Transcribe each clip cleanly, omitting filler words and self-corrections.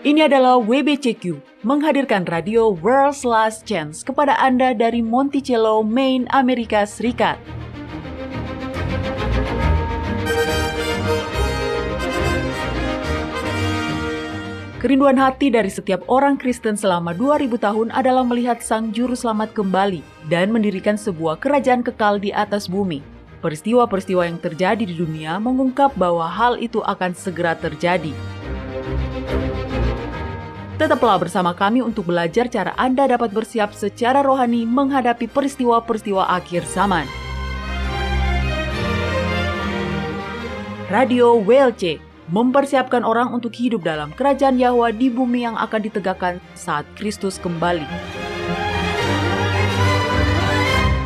Ini adalah WBCQ, menghadirkan radio World's Last Chance kepada Anda dari Monticello, Maine, Amerika Serikat. Kerinduan hati dari setiap orang Kristen selama 2000 tahun adalah melihat Sang Juru Selamat kembali dan mendirikan sebuah kerajaan kekal di atas bumi. Peristiwa-peristiwa yang terjadi di dunia mengungkap bahwa hal itu akan segera terjadi. Tetaplah bersama kami untuk belajar cara Anda dapat bersiap secara rohani menghadapi peristiwa-peristiwa akhir zaman. Radio WLC mempersiapkan orang untuk hidup dalam kerajaan Yahwa di bumi yang akan ditegakkan saat Kristus kembali.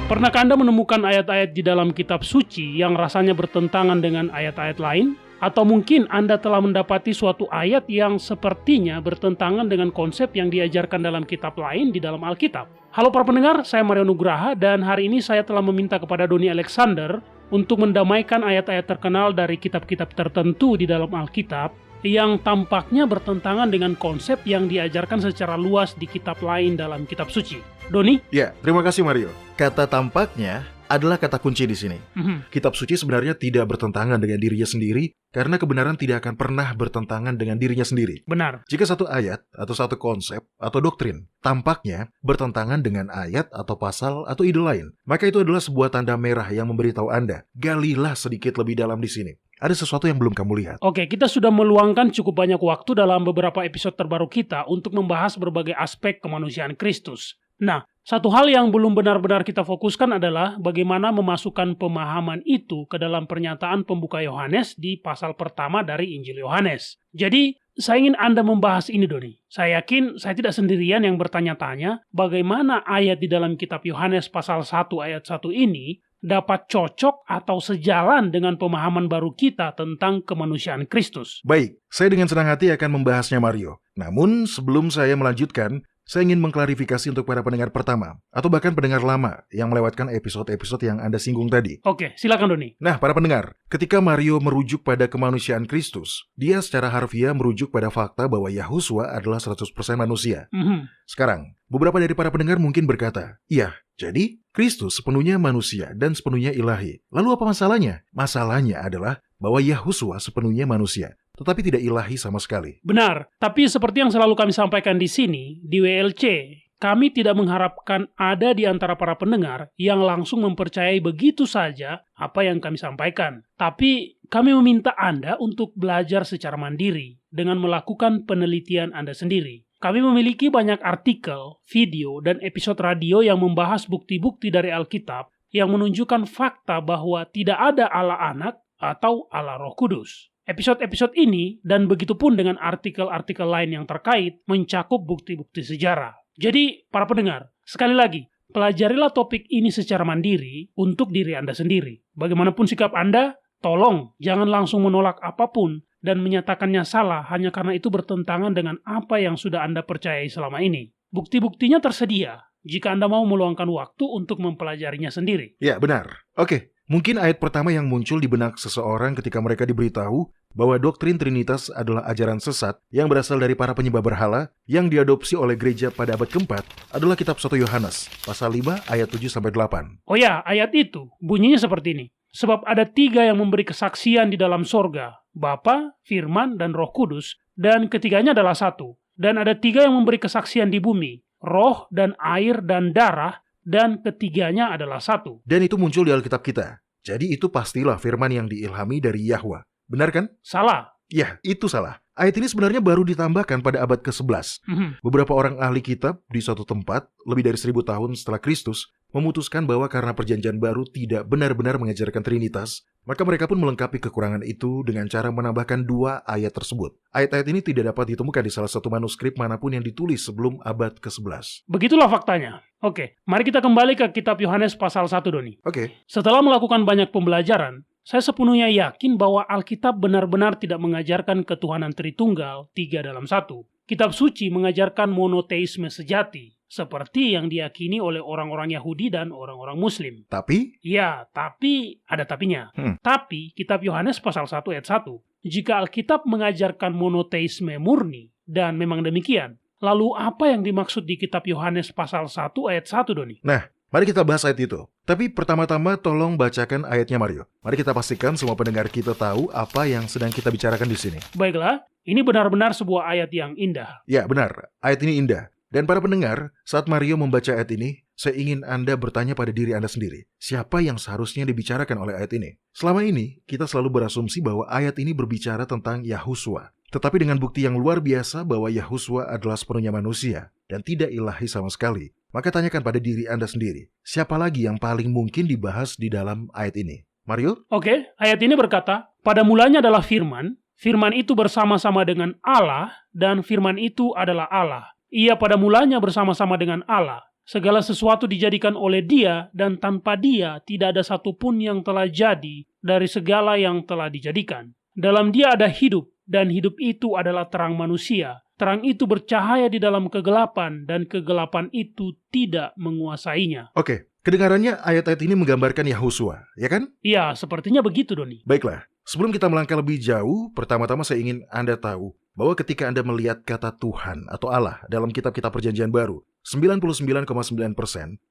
Pernahkah Anda menemukan ayat-ayat di dalam kitab suci yang rasanya bertentangan dengan ayat-ayat lain? Atau mungkin Anda telah mendapati suatu ayat yang sepertinya bertentangan dengan konsep yang diajarkan dalam kitab lain di dalam Alkitab. Halo para pendengar, saya Mario Nugraha dan hari ini saya telah meminta kepada Doni Alexander untuk mendamaikan ayat-ayat terkenal dari kitab-kitab tertentu di dalam Alkitab yang tampaknya bertentangan dengan konsep yang diajarkan secara luas di kitab lain dalam kitab suci. Doni? Ya, terima kasih Mario. Kata tampaknya adalah kata kunci di sini. Kitab suci sebenarnya tidak bertentangan dengan dirinya sendiri, karena kebenaran tidak akan pernah bertentangan dengan dirinya sendiri. Benar. Jika satu ayat, atau satu konsep, atau doktrin, tampaknya bertentangan dengan ayat, atau pasal, atau ide lain, maka itu adalah sebuah tanda merah yang memberitahu Anda, galilah sedikit lebih dalam di sini. Ada sesuatu yang belum kamu lihat. Oke, kita sudah meluangkan cukup banyak waktu dalam beberapa episode terbaru kita untuk membahas berbagai aspek kemanusiaan Kristus. Nah, satu hal yang belum benar-benar kita fokuskan adalah bagaimana memasukkan pemahaman itu ke dalam pernyataan pembuka Yohanes di pasal pertama dari Injil Yohanes. Jadi, saya ingin Anda membahas ini, Doni. Saya yakin saya tidak sendirian yang bertanya-tanya bagaimana ayat di dalam kitab Yohanes pasal 1 ayat 1 ini dapat cocok atau sejalan dengan pemahaman baru kita tentang kemanusiaan Kristus. Baik, saya dengan senang hati akan membahasnya Mario. Namun, sebelum saya melanjutkan, saya ingin mengklarifikasi untuk para pendengar pertama, atau bahkan pendengar lama yang melewatkan episode-episode yang Anda singgung tadi. Oke, silakan Doni. Nah, para pendengar, ketika Mario merujuk pada kemanusiaan Kristus, dia secara harfiah merujuk pada fakta bahwa Yahusua adalah 100% manusia. Sekarang, beberapa dari para pendengar mungkin berkata, iya, jadi Kristus sepenuhnya manusia dan sepenuhnya ilahi. Lalu apa masalahnya? Masalahnya adalah bahwa Yahusua sepenuhnya manusia, tetapi tidak ilahi sama sekali. Benar, tapi seperti yang selalu kami sampaikan di sini, di WLC, kami tidak mengharapkan ada di antara para pendengar yang langsung mempercayai begitu saja apa yang kami sampaikan. Tapi kami meminta Anda untuk belajar secara mandiri dengan melakukan penelitian Anda sendiri. Kami memiliki banyak artikel, video, dan episode radio yang membahas bukti-bukti dari Alkitab yang menunjukkan fakta bahwa tidak ada Allah Anak atau Allah Roh Kudus. Episode-episode ini, dan begitupun dengan artikel-artikel lain yang terkait, mencakup bukti-bukti sejarah. Jadi, para pendengar, sekali lagi, pelajarilah topik ini secara mandiri untuk diri Anda sendiri. Bagaimanapun sikap Anda, tolong jangan langsung menolak apapun dan menyatakannya salah hanya karena itu bertentangan dengan apa yang sudah Anda percayai selama ini. Bukti-buktinya tersedia jika Anda mau meluangkan waktu untuk mempelajarinya sendiri. Ya, benar. Oke. Mungkin ayat pertama yang muncul di benak seseorang ketika mereka diberitahu bahwa doktrin Trinitas adalah ajaran sesat yang berasal dari para penyembah berhala yang diadopsi oleh gereja pada abad keempat adalah kitab 1 Yohanes, pasal 5 ayat 7-8. Oh ya, ayat itu bunyinya seperti ini. Sebab ada 3 yang memberi kesaksian di dalam sorga, Bapa, Firman, dan Roh Kudus, dan ketiganya adalah satu. Dan ada 3 yang memberi kesaksian di bumi, roh dan air dan darah, dan ketiganya adalah satu. Dan itu muncul di Alkitab kita. Jadi itu pastilah firman yang diilhami dari Yahwa. Benar kan? Salah. Ya, itu salah. Ayat ini sebenarnya baru ditambahkan pada abad ke-11. Beberapa orang ahli kitab di suatu tempat, lebih dari 1000 tahun setelah Kristus, memutuskan bahwa karena perjanjian baru tidak benar-benar mengajarkan Trinitas, maka mereka pun melengkapi kekurangan itu dengan cara menambahkan 2 ayat tersebut. Ayat-ayat ini tidak dapat ditemukan di salah satu manuskrip manapun yang ditulis sebelum abad ke-11. Begitulah faktanya. Oke, mari kita kembali ke kitab Yohanes pasal 1, Doni. Oke. Setelah melakukan banyak pembelajaran, saya sepenuhnya yakin bahwa Alkitab benar-benar tidak mengajarkan ketuhanan Tritunggal 3 dalam 1. Kitab suci mengajarkan monoteisme sejati, seperti yang diyakini oleh orang-orang Yahudi dan orang-orang Muslim. Tapi, Ya, tapi ada tapinya. Tapi kitab Yohanes pasal 1 ayat 1, jika Alkitab mengajarkan monoteisme murni, dan memang demikian, lalu apa yang dimaksud di kitab Yohanes pasal 1 ayat 1, Doni? nah, mari kita bahas ayat itu. Tapi pertama-tama tolong bacakan ayatnya, Mario. Mari kita pastikan semua pendengar kita tahu apa yang sedang kita bicarakan di sini. Baiklah, ini benar-benar sebuah ayat yang indah. Ya, benar. Ayat ini indah. Dan para pendengar, saat Mario membaca ayat ini, saya ingin Anda bertanya pada diri Anda sendiri, siapa yang seharusnya dibicarakan oleh ayat ini? Selama ini, kita selalu berasumsi bahwa ayat ini berbicara tentang Yahusua. Tetapi dengan bukti yang luar biasa bahwa Yahusua adalah sepenuhnya manusia dan tidak ilahi sama sekali, maka tanyakan pada diri Anda sendiri, siapa lagi yang paling mungkin dibahas di dalam ayat ini? Mario? Oke, ayat ini berkata, pada mulanya adalah firman, firman itu bersama-sama dengan Allah, dan firman itu adalah Allah. Ia pada mulanya bersama-sama dengan Allah. Segala sesuatu dijadikan oleh Dia, dan tanpa Dia tidak ada satupun yang telah jadi dari segala yang telah dijadikan. Dalam Dia ada hidup, dan hidup itu adalah terang manusia. Terang itu bercahaya di dalam kegelapan, dan kegelapan itu tidak menguasainya. Oke, kedengarannya ayat-ayat ini menggambarkan Yahusua, ya kan? Ya, sepertinya begitu, Doni. Baiklah, sebelum kita melangkah lebih jauh, pertama-tama saya ingin Anda tahu bahwa ketika Anda melihat kata Tuhan atau Allah dalam kitab-kitab Perjanjian Baru, 99,9%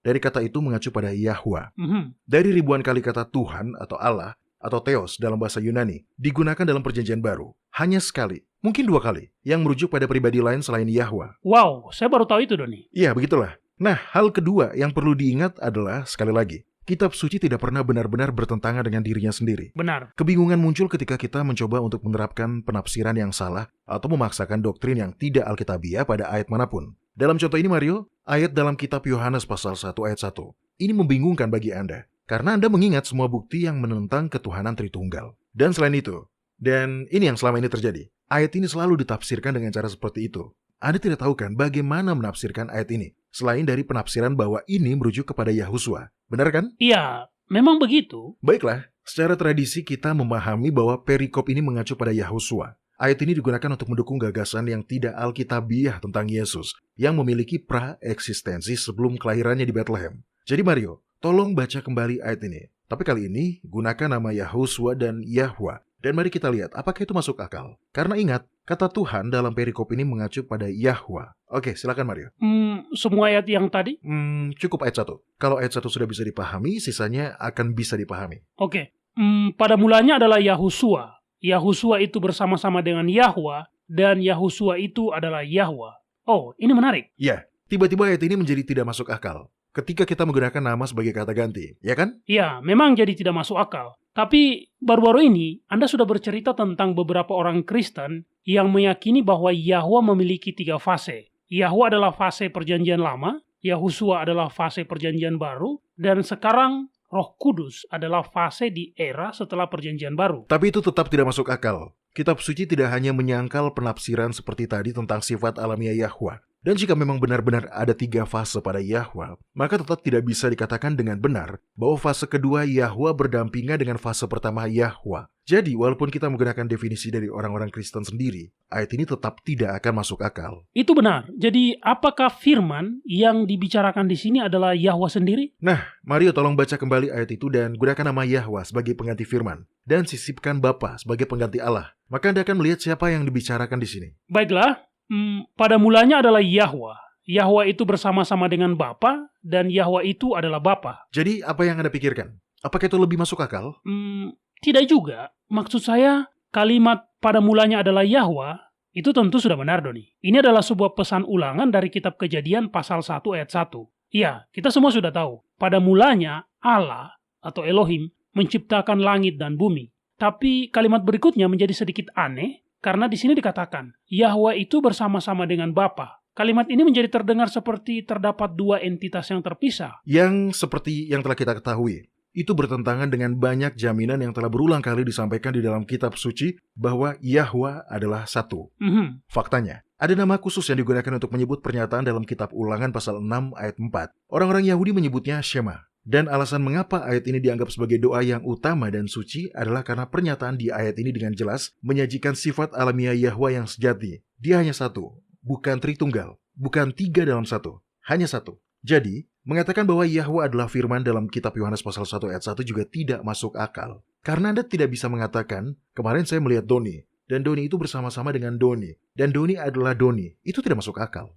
dari kata itu mengacu pada Yahwa. Dari ribuan kali kata Tuhan atau Allah atau Theos dalam bahasa Yunani digunakan dalam Perjanjian Baru, hanya sekali, mungkin 2 kali, yang merujuk pada pribadi lain selain Yahwa. Wow, saya baru tahu itu, Doni. Iya, begitulah. Nah, hal kedua yang perlu diingat adalah, sekali lagi, kitab suci tidak pernah benar-benar bertentangan dengan dirinya sendiri. Benar. Kebingungan muncul ketika kita mencoba untuk menerapkan penafsiran yang salah atau memaksakan doktrin yang tidak alkitabiah pada ayat manapun. Dalam contoh ini, Mario, ayat dalam kitab Yohanes pasal 1 ayat 1. Ini membingungkan bagi Anda, karena Anda mengingat semua bukti yang menentang ketuhanan Tritunggal. Dan selain itu, dan ini yang selama ini terjadi, ayat ini selalu ditafsirkan dengan cara seperti itu. Anda tidak tahu kan bagaimana menafsirkan ayat ini, selain dari penafsiran bahwa ini merujuk kepada Yahusua. Benar kan? Iya, memang begitu. Baiklah, secara tradisi kita memahami bahwa perikop ini mengacu pada Yahusua. Ayat ini digunakan untuk mendukung gagasan yang tidak alkitabiah tentang Yesus, yang memiliki pra-eksistensi sebelum kelahirannya di Bethlehem. Jadi Mario, tolong baca kembali ayat ini. Tapi kali ini, gunakan nama Yahusua dan Yahwa. Dan mari kita lihat apakah itu masuk akal. Karena ingat, kata Tuhan dalam perikop ini mengacu pada Yahwa. Oke, silakan Mario. Semua ayat yang tadi? Cukup ayat 1. Kalau ayat 1 sudah bisa dipahami, sisanya akan bisa dipahami. Oke. Pada mulanya adalah Yahusua. Yahusua itu bersama-sama dengan Yahwa, dan Yahusua itu adalah Yahwa. Oh, ini menarik. Ya, tiba-tiba ayat ini menjadi tidak masuk akal ketika kita menggunakan nama sebagai kata ganti, ya kan? Ya, memang jadi tidak masuk akal. Tapi baru-baru ini, Anda sudah bercerita tentang beberapa orang Kristen yang meyakini bahwa Yahwa memiliki 3 fase. Yahwa adalah fase perjanjian lama, Yahusua adalah fase perjanjian baru, dan sekarang Roh Kudus adalah fase di era setelah perjanjian baru. Tapi itu tetap tidak masuk akal. Kitab suci tidak hanya menyangkal penafsiran seperti tadi tentang sifat alamiah Yahwa. Dan jika memang benar-benar ada 3 fase pada Yahwa, maka tetap tidak bisa dikatakan dengan benar bahwa fase kedua Yahwa berdampingan dengan fase pertama Yahwa. Jadi, walaupun kita menggunakan definisi dari orang-orang Kristen sendiri, ayat ini tetap tidak akan masuk akal. Itu benar. Jadi, apakah firman yang dibicarakan di sini adalah Yahwa sendiri? Nah, Mario tolong baca kembali ayat itu dan gunakan nama Yahwa sebagai pengganti firman, dan sisipkan Bapa sebagai pengganti Allah. Maka Anda akan melihat siapa yang dibicarakan di sini. Baiklah. Pada mulanya adalah Yahwa. Yahwa itu bersama-sama dengan Bapa, dan Yahwa itu adalah Bapa. Jadi, apa yang Anda pikirkan? Apakah itu lebih masuk akal? Tidak juga. Maksud saya, kalimat pada mulanya adalah Yahwa, itu tentu sudah benar, Doni. Ini adalah sebuah pesan ulangan dari kitab Kejadian pasal 1 ayat 1. Iya, kita semua sudah tahu. Pada mulanya, Allah atau Elohim menciptakan langit dan bumi. Tapi kalimat berikutnya menjadi sedikit aneh, karena di sini dikatakan, Yahwa itu bersama-sama dengan Bapa. Kalimat ini menjadi terdengar seperti terdapat 2 entitas yang terpisah. Yang seperti yang telah kita ketahui, itu bertentangan dengan banyak jaminan yang telah berulang kali disampaikan di dalam kitab suci bahwa Yahwa adalah satu. Faktanya, ada nama khusus yang digunakan untuk menyebut pernyataan dalam kitab Ulangan pasal 6 ayat 4. Orang-orang Yahudi menyebutnya Shema. Dan alasan mengapa ayat ini dianggap sebagai doa yang utama dan suci adalah karena pernyataan di ayat ini dengan jelas menyajikan sifat alamiah Yahwa yang sejati. Dia hanya satu, bukan Tritunggal, bukan 3 dalam 1. hanya satu. Jadi, mengatakan bahwa Yahwa adalah firman dalam kitab Yohanes pasal 1 ayat 1 juga tidak masuk akal. Karena Anda tidak bisa mengatakan, kemarin saya melihat Doni, dan Doni itu bersama-sama dengan Doni, dan Doni adalah Doni. Itu tidak masuk akal.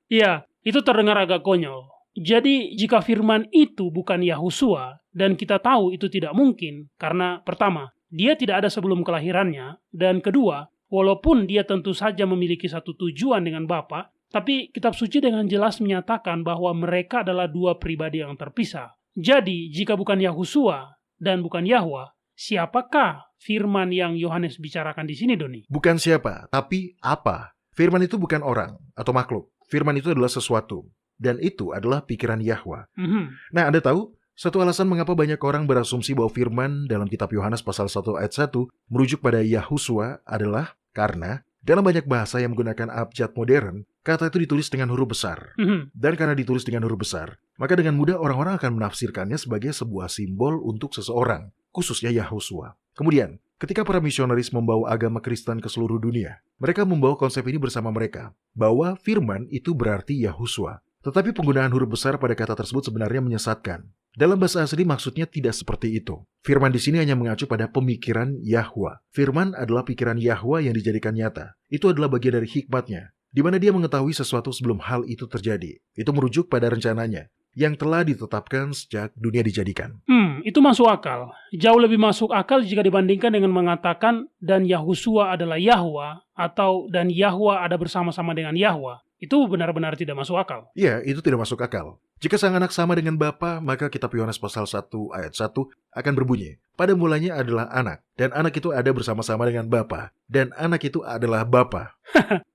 Iya, itu terdengar agak konyol. Jadi, jika firman itu bukan Yahusua, dan kita tahu itu tidak mungkin, karena pertama, dia tidak ada sebelum kelahirannya, dan kedua, walaupun dia tentu saja memiliki satu tujuan dengan Bapa, tapi kitab suci dengan jelas menyatakan bahwa mereka adalah dua pribadi yang terpisah. Jadi, jika bukan Yahusua dan bukan Yahwa, siapakah firman yang Yohanes bicarakan di sini, Doni? Bukan siapa, tapi apa. Firman itu bukan orang atau makhluk. Firman itu adalah sesuatu. Dan itu adalah pikiran Yahwa. Nah, Anda tahu, satu alasan mengapa banyak orang berasumsi bahwa firman dalam kitab Yohanes pasal 1 ayat 1 merujuk pada Yahusua adalah karena dalam banyak bahasa yang menggunakan abjad modern, kata itu ditulis dengan huruf besar. Dan karena ditulis dengan huruf besar, maka dengan mudah orang-orang akan menafsirkannya sebagai sebuah simbol untuk seseorang, khususnya Yahusua. Kemudian, ketika para misionaris membawa agama Kristen ke seluruh dunia, mereka membawa konsep ini bersama mereka, bahwa firman itu berarti Yahusua. Tetapi penggunaan huruf besar pada kata tersebut sebenarnya menyesatkan. Dalam bahasa asli maksudnya tidak seperti itu. Firman di sini hanya mengacu pada pemikiran Yahwa. Firman adalah pikiran Yahwa yang dijadikan nyata. Itu adalah bagian dari hikmatnya, di mana dia mengetahui sesuatu sebelum hal itu terjadi. Itu merujuk pada rencananya, yang telah ditetapkan sejak dunia dijadikan. Itu masuk akal. Jauh lebih masuk akal jika dibandingkan dengan mengatakan dan Yahusua adalah Yahwa, atau dan Yahwa ada bersama-sama dengan Yahwa. Itu benar-benar tidak masuk akal. Iya, itu tidak masuk akal. Jika sang anak sama dengan Bapa, maka kitab Yohanes pasal 1 ayat 1 akan berbunyi, pada mulanya adalah anak, dan anak itu ada bersama-sama dengan Bapa, dan anak itu adalah Bapa.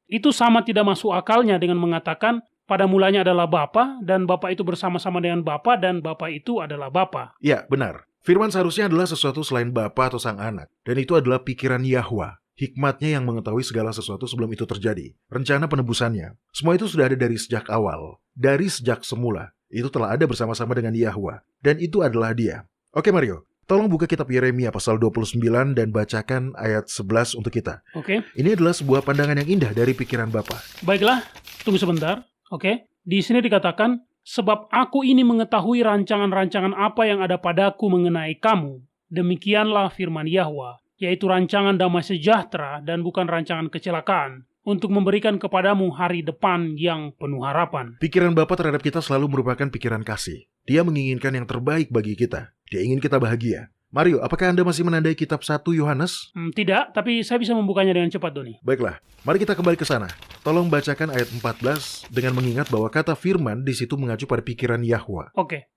Itu sama tidak masuk akalnya dengan mengatakan pada mulanya adalah Bapa, dan Bapa itu bersama-sama dengan Bapa, dan Bapa itu adalah Bapa. Ya, benar. Firman seharusnya adalah sesuatu selain Bapa atau sang anak, dan itu adalah pikiran Yahwa. Hikmatnya yang mengetahui segala sesuatu sebelum itu terjadi. Rencana penebusannya. Semua itu sudah ada dari sejak awal. Dari sejak semula. Itu telah ada bersama-sama dengan Yahwa. Dan itu adalah dia. Oke Mario, tolong buka kitab Yeremia pasal 29 dan bacakan ayat 11 untuk kita. Oke. Ini adalah sebuah pandangan yang indah dari pikiran Bapa. Baiklah, tunggu sebentar. Oke. Di sini dikatakan, sebab aku ini mengetahui rancangan-rancangan apa yang ada padaku mengenai kamu. Demikianlah firman Yahwa, yaitu rancangan damai sejahtera dan bukan rancangan kecelakaan, untuk memberikan kepadamu hari depan yang penuh harapan. Pikiran Bapa terhadap kita selalu merupakan pikiran kasih. Dia menginginkan yang terbaik bagi kita. Dia ingin kita bahagia. Mario, apakah Anda masih menandai kitab 1 Yohanes? Tidak, tapi saya bisa membukanya dengan cepat, Doni. Baiklah, mari kita kembali ke sana. Tolong bacakan ayat 14 dengan mengingat bahwa kata firman di situ mengacu pada pikiran Yahwa. Oke.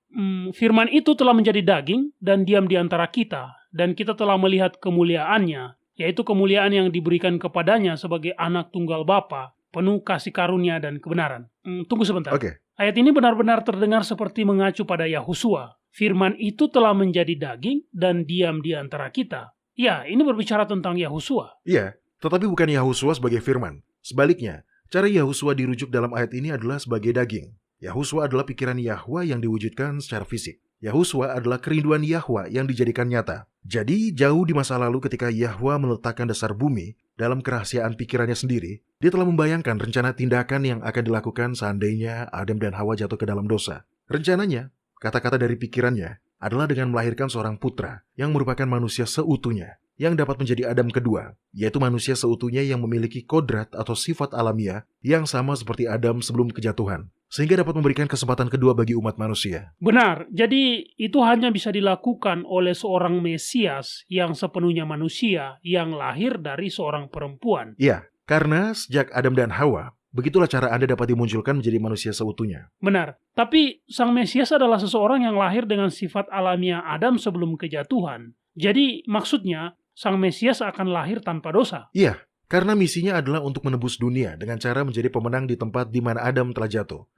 Firman itu telah menjadi daging dan diam di antara kita, dan kita telah melihat kemuliaannya, yaitu kemuliaan yang diberikan kepadanya sebagai anak tunggal Bapa, penuh kasih karunia dan kebenaran. Tunggu sebentar. Oke. Ayat ini benar-benar terdengar seperti mengacu pada Yahusua. Firman itu telah menjadi daging dan diam di antara kita. Ya, ini berbicara tentang Yahusua. Iya, tetapi bukan Yahusua sebagai firman. Sebaliknya, cara Yahusua dirujuk dalam ayat ini adalah sebagai daging. Yahusua adalah pikiran Yahwa yang diwujudkan secara fisik. Yahusua adalah kerinduan Yahwa yang dijadikan nyata. Jadi, jauh di masa lalu ketika Yahwa meletakkan dasar bumi, dalam kerahasiaan pikirannya sendiri, dia telah membayangkan rencana tindakan yang akan dilakukan seandainya Adam dan Hawa jatuh ke dalam dosa. Rencananya, kata-kata dari pikirannya, adalah dengan melahirkan seorang putra yang merupakan manusia seutuhnya, yang dapat menjadi Adam kedua, yaitu manusia seutuhnya yang memiliki kodrat atau sifat alamiah yang sama seperti Adam sebelum kejatuhan, sehingga dapat memberikan kesempatan kedua bagi umat manusia. Benar, jadi itu hanya bisa dilakukan oleh seorang Mesias yang sepenuhnya manusia yang lahir dari seorang perempuan. Ya, karena sejak Adam dan Hawa, begitulah cara Anda dapat dimunculkan menjadi manusia seutuhnya. Benar, tapi Sang Mesias adalah seseorang yang lahir dengan sifat alamiah Adam sebelum kejatuhan. Jadi maksudnya, Sang Mesias akan lahir tanpa dosa. Iya, karena misinya adalah untuk menebus dunia dengan cara menjadi pemenang di tempat di mana Adam telah jatuh.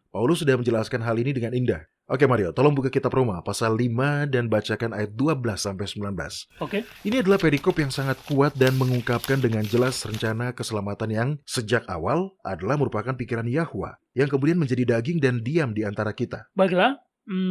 Paulus sudah menjelaskan hal ini dengan indah. Oke Mario, tolong buka kitab Roma pasal 5 dan bacakan ayat 12-19. Oke. Ini adalah perikop yang sangat kuat dan mengungkapkan dengan jelas rencana keselamatan yang sejak awal adalah merupakan pikiran Yahwa yang kemudian menjadi daging dan diam di antara kita. Baiklah,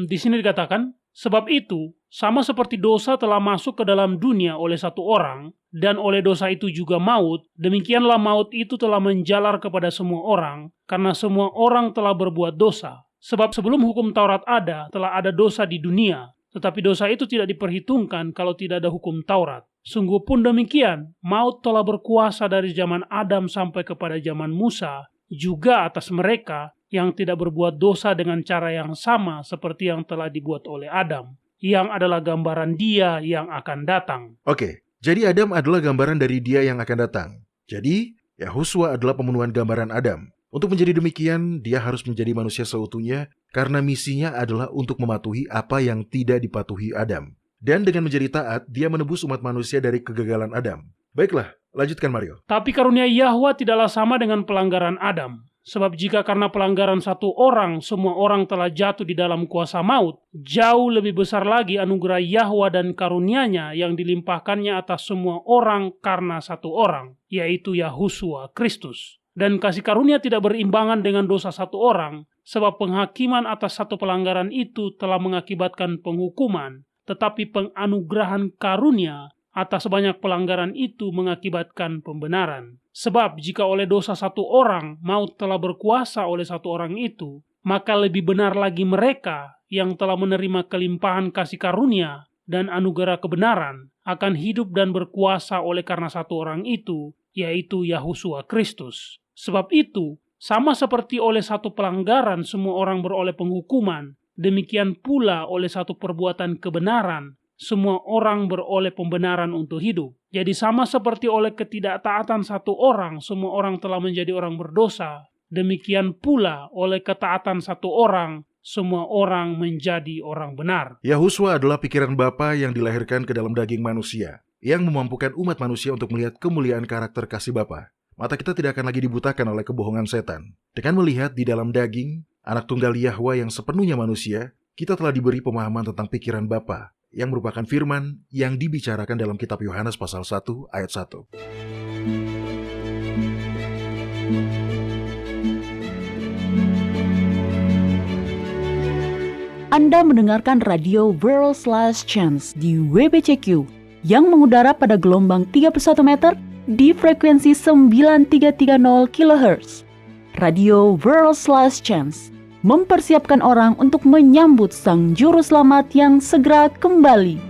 di sini dikatakan, Sebab itu, sama seperti dosa telah masuk ke dalam dunia oleh satu orang, dan oleh dosa itu juga maut, demikianlah maut itu telah menjalar kepada semua orang, karena semua orang telah berbuat dosa. Sebab sebelum hukum Taurat ada, telah ada dosa di dunia, tetapi dosa itu tidak diperhitungkan kalau tidak ada hukum Taurat. Sungguh pun demikian, maut telah berkuasa dari zaman Adam sampai kepada zaman Musa, juga atas mereka yang tidak berbuat dosa dengan cara yang sama seperti yang telah dibuat oleh Adam, yang adalah gambaran Dia yang akan datang. Oke, jadi Adam adalah gambaran dari Dia yang akan datang. Jadi, Yahusua adalah pemenuhan gambaran Adam. Untuk menjadi demikian, dia harus menjadi manusia seutuhnya karena misinya adalah untuk mematuhi apa yang tidak dipatuhi Adam. Dan dengan menjadi taat, dia menebus umat manusia dari kegagalan Adam. Baiklah, lanjutkan Mario. Tapi karunia Yahwa tidaklah sama dengan pelanggaran Adam. Sebab jika karena pelanggaran satu orang, semua orang telah jatuh di dalam kuasa maut, jauh lebih besar lagi anugerah Yahwa dan karunia-Nya yang dilimpahkannya atas semua orang karena satu orang, yaitu Yahusua Kristus. Dan kasih karunia tidak berimbangan dengan dosa satu orang, sebab penghakiman atas satu pelanggaran itu telah mengakibatkan penghukuman, tetapi penganugerahan karunia atas banyak pelanggaran itu mengakibatkan pembenaran. Sebab jika oleh dosa satu orang maut telah berkuasa oleh satu orang itu, maka lebih benar lagi mereka yang telah menerima kelimpahan kasih karunia dan anugerah kebenaran akan hidup dan berkuasa oleh karena satu orang itu, yaitu Yahusua Kristus. Sebab itu, sama seperti oleh satu pelanggaran semua orang beroleh penghukuman, demikian pula oleh satu perbuatan kebenaran semua orang beroleh pembenaran untuk hidup. Jadi sama seperti oleh ketidaktaatan satu orang, semua orang telah menjadi orang berdosa. Demikian pula oleh ketaatan satu orang, semua orang menjadi orang benar. Yahusua adalah pikiran Bapa yang dilahirkan ke dalam daging manusia, yang memampukan umat manusia untuk melihat kemuliaan karakter kasih Bapa. Mata kita tidak akan lagi dibutakan oleh kebohongan setan. Dengan melihat di dalam daging, anak tunggal Yahwa yang sepenuhnya manusia, kita telah diberi pemahaman tentang pikiran Bapa, yang merupakan firman yang dibicarakan dalam kitab Yohanes pasal 1 ayat 1. Anda mendengarkan radio World's Last Chance di WBCQ yang mengudara pada gelombang 31 meter di frekuensi 9330 kHz. Radio World's Last Chance mempersiapkan orang untuk menyambut Sang Juru Selamat yang segera kembali.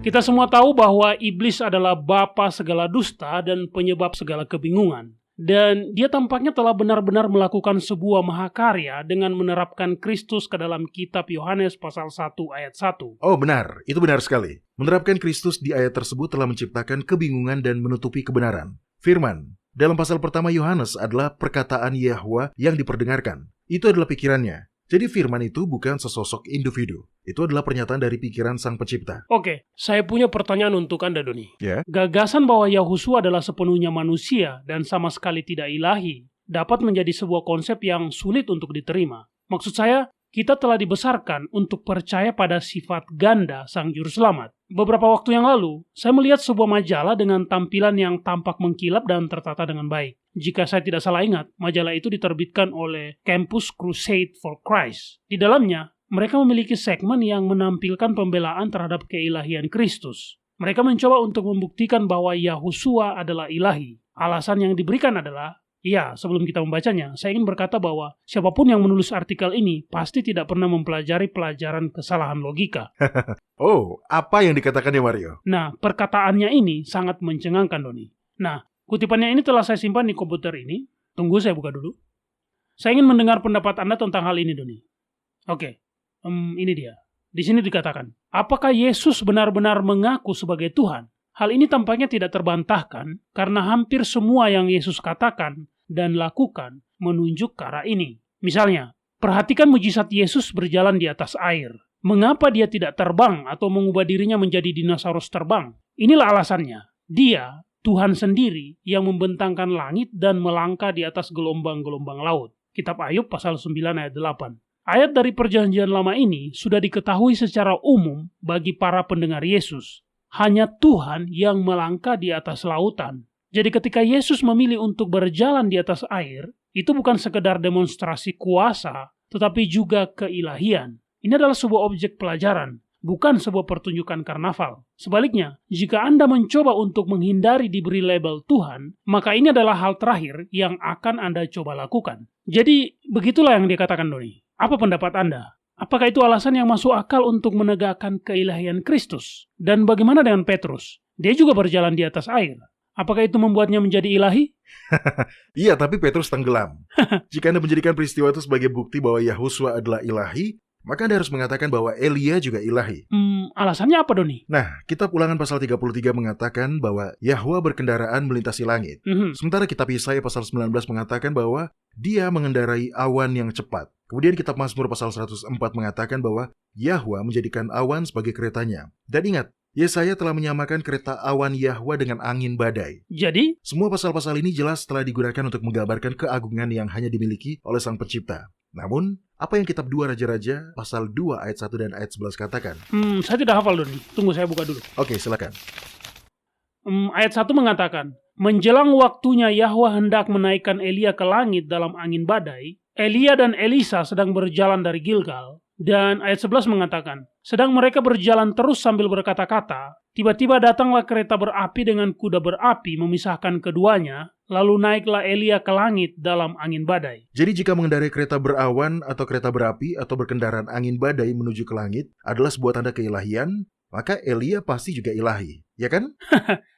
Kita semua tahu bahwa iblis adalah bapa segala dusta dan penyebab segala kebingungan. Dan dia tampaknya telah benar-benar melakukan sebuah mahakarya dengan menerapkan Kristus ke dalam kitab Yohanes pasal 1 ayat 1. Oh benar, itu benar sekali. Menerapkan Kristus di ayat tersebut telah menciptakan kebingungan dan menutupi kebenaran. Firman dalam pasal pertama Yohanes adalah perkataan Yahwa yang diperdengarkan. Itu adalah pikirannya. Jadi firman itu bukan sesosok individu. Itu adalah pernyataan dari pikiran Sang Pencipta. Oke, saya punya pertanyaan untuk Anda, Doni. Ya. Gagasan bahwa Yahusua adalah sepenuhnya manusia dan sama sekali tidak ilahi dapat menjadi sebuah konsep yang sulit untuk diterima. Maksud saya, kita telah dibesarkan untuk percaya pada sifat ganda Sang Juru Selamat. Beberapa waktu yang lalu, saya melihat sebuah majalah dengan tampilan yang tampak mengkilap dan tertata dengan baik. Jika saya tidak salah ingat, majalah itu diterbitkan oleh Campus Crusade for Christ. Di dalamnya, mereka memiliki segmen yang menampilkan pembelaan terhadap keilahian Kristus. Mereka mencoba untuk membuktikan bahwa Yahusua adalah ilahi. Alasan yang diberikan adalah, ya, sebelum kita membacanya, saya ingin berkata bahwa siapapun yang menulis artikel ini pasti tidak pernah mempelajari pelajaran kesalahan logika. Oh, apa yang dikatakannya Mario? Nah, perkataannya ini sangat mencengangkan, Doni. Nah, kutipannya ini telah saya simpan di komputer ini. Tunggu, saya buka dulu. Saya ingin mendengar pendapat Anda tentang hal ini, Doni. Oke, ini dia. Di sini dikatakan, apakah Yesus benar-benar mengaku sebagai Tuhan? Hal ini tampaknya tidak terbantahkan karena hampir semua yang Yesus katakan dan lakukan menunjuk ke arah ini. Misalnya, perhatikan mujizat Yesus berjalan di atas air. Mengapa dia tidak terbang atau mengubah dirinya menjadi dinosaurus terbang? Inilah alasannya. Dia, Tuhan sendiri, yang membentangkan langit dan melangkah di atas gelombang-gelombang laut. Kitab Ayub pasal 9 ayat 8. Ayat dari perjanjian lama ini sudah diketahui secara umum bagi para pendengar Yesus. Hanya Tuhan yang melangkah di atas lautan. Jadi ketika Yesus memilih untuk berjalan di atas air, itu bukan sekedar demonstrasi kuasa, tetapi juga keilahian. Ini adalah sebuah objek pelajaran, bukan sebuah pertunjukan karnaval. Sebaliknya, jika Anda mencoba untuk menghindari diberi label Tuhan, maka ini adalah hal terakhir yang akan Anda coba lakukan. Jadi, begitulah yang dikatakan Doni. Apa pendapat Anda? Apakah itu alasan yang masuk akal untuk menegakkan keilahian Kristus? Dan bagaimana dengan Petrus? Dia juga berjalan di atas air. Apakah itu membuatnya menjadi ilahi? Iya, tapi Petrus tenggelam. Jika Anda menjadikan peristiwa itu sebagai bukti bahwa Yahuswa adalah ilahi, maka Anda harus mengatakan bahwa Elia juga ilahi. Alasannya apa, Doni? Nah, kitab Ulangan pasal 33 mengatakan bahwa Yahwa berkendaraan melintasi langit. Sementara kitab Yesaya pasal 19 mengatakan bahwa dia mengendarai awan yang cepat. Kemudian kitab Mazmur pasal 104 mengatakan bahwa Yahwa menjadikan awan sebagai keretanya. Dan ingat, Yesaya telah menyamakan kereta awan Yahwa dengan angin badai. Jadi, semua pasal-pasal ini jelas telah digunakan untuk menggambarkan keagungan yang hanya dimiliki oleh Sang Pencipta. Namun, apa yang kitab 2 Raja-Raja pasal 2 ayat 1 dan ayat 11 katakan? Saya tidak hafal, Doni. Tunggu, saya buka dulu. Oke, silakan. Ayat 1 mengatakan, menjelang waktunya Yahwa hendak menaikkan Elia ke langit dalam angin badai, Elia dan Elisa sedang berjalan dari Gilgal. Dan ayat 11 mengatakan, sedang mereka berjalan terus sambil berkata-kata, tiba-tiba datanglah kereta berapi dengan kuda berapi memisahkan keduanya, lalu naiklah Elia ke langit dalam angin badai. Jadi jika mengendarai kereta berawan atau kereta berapi atau berkendaraan angin badai menuju ke langit adalah sebuah tanda keilahian, maka Elia pasti juga ilahi, ya kan?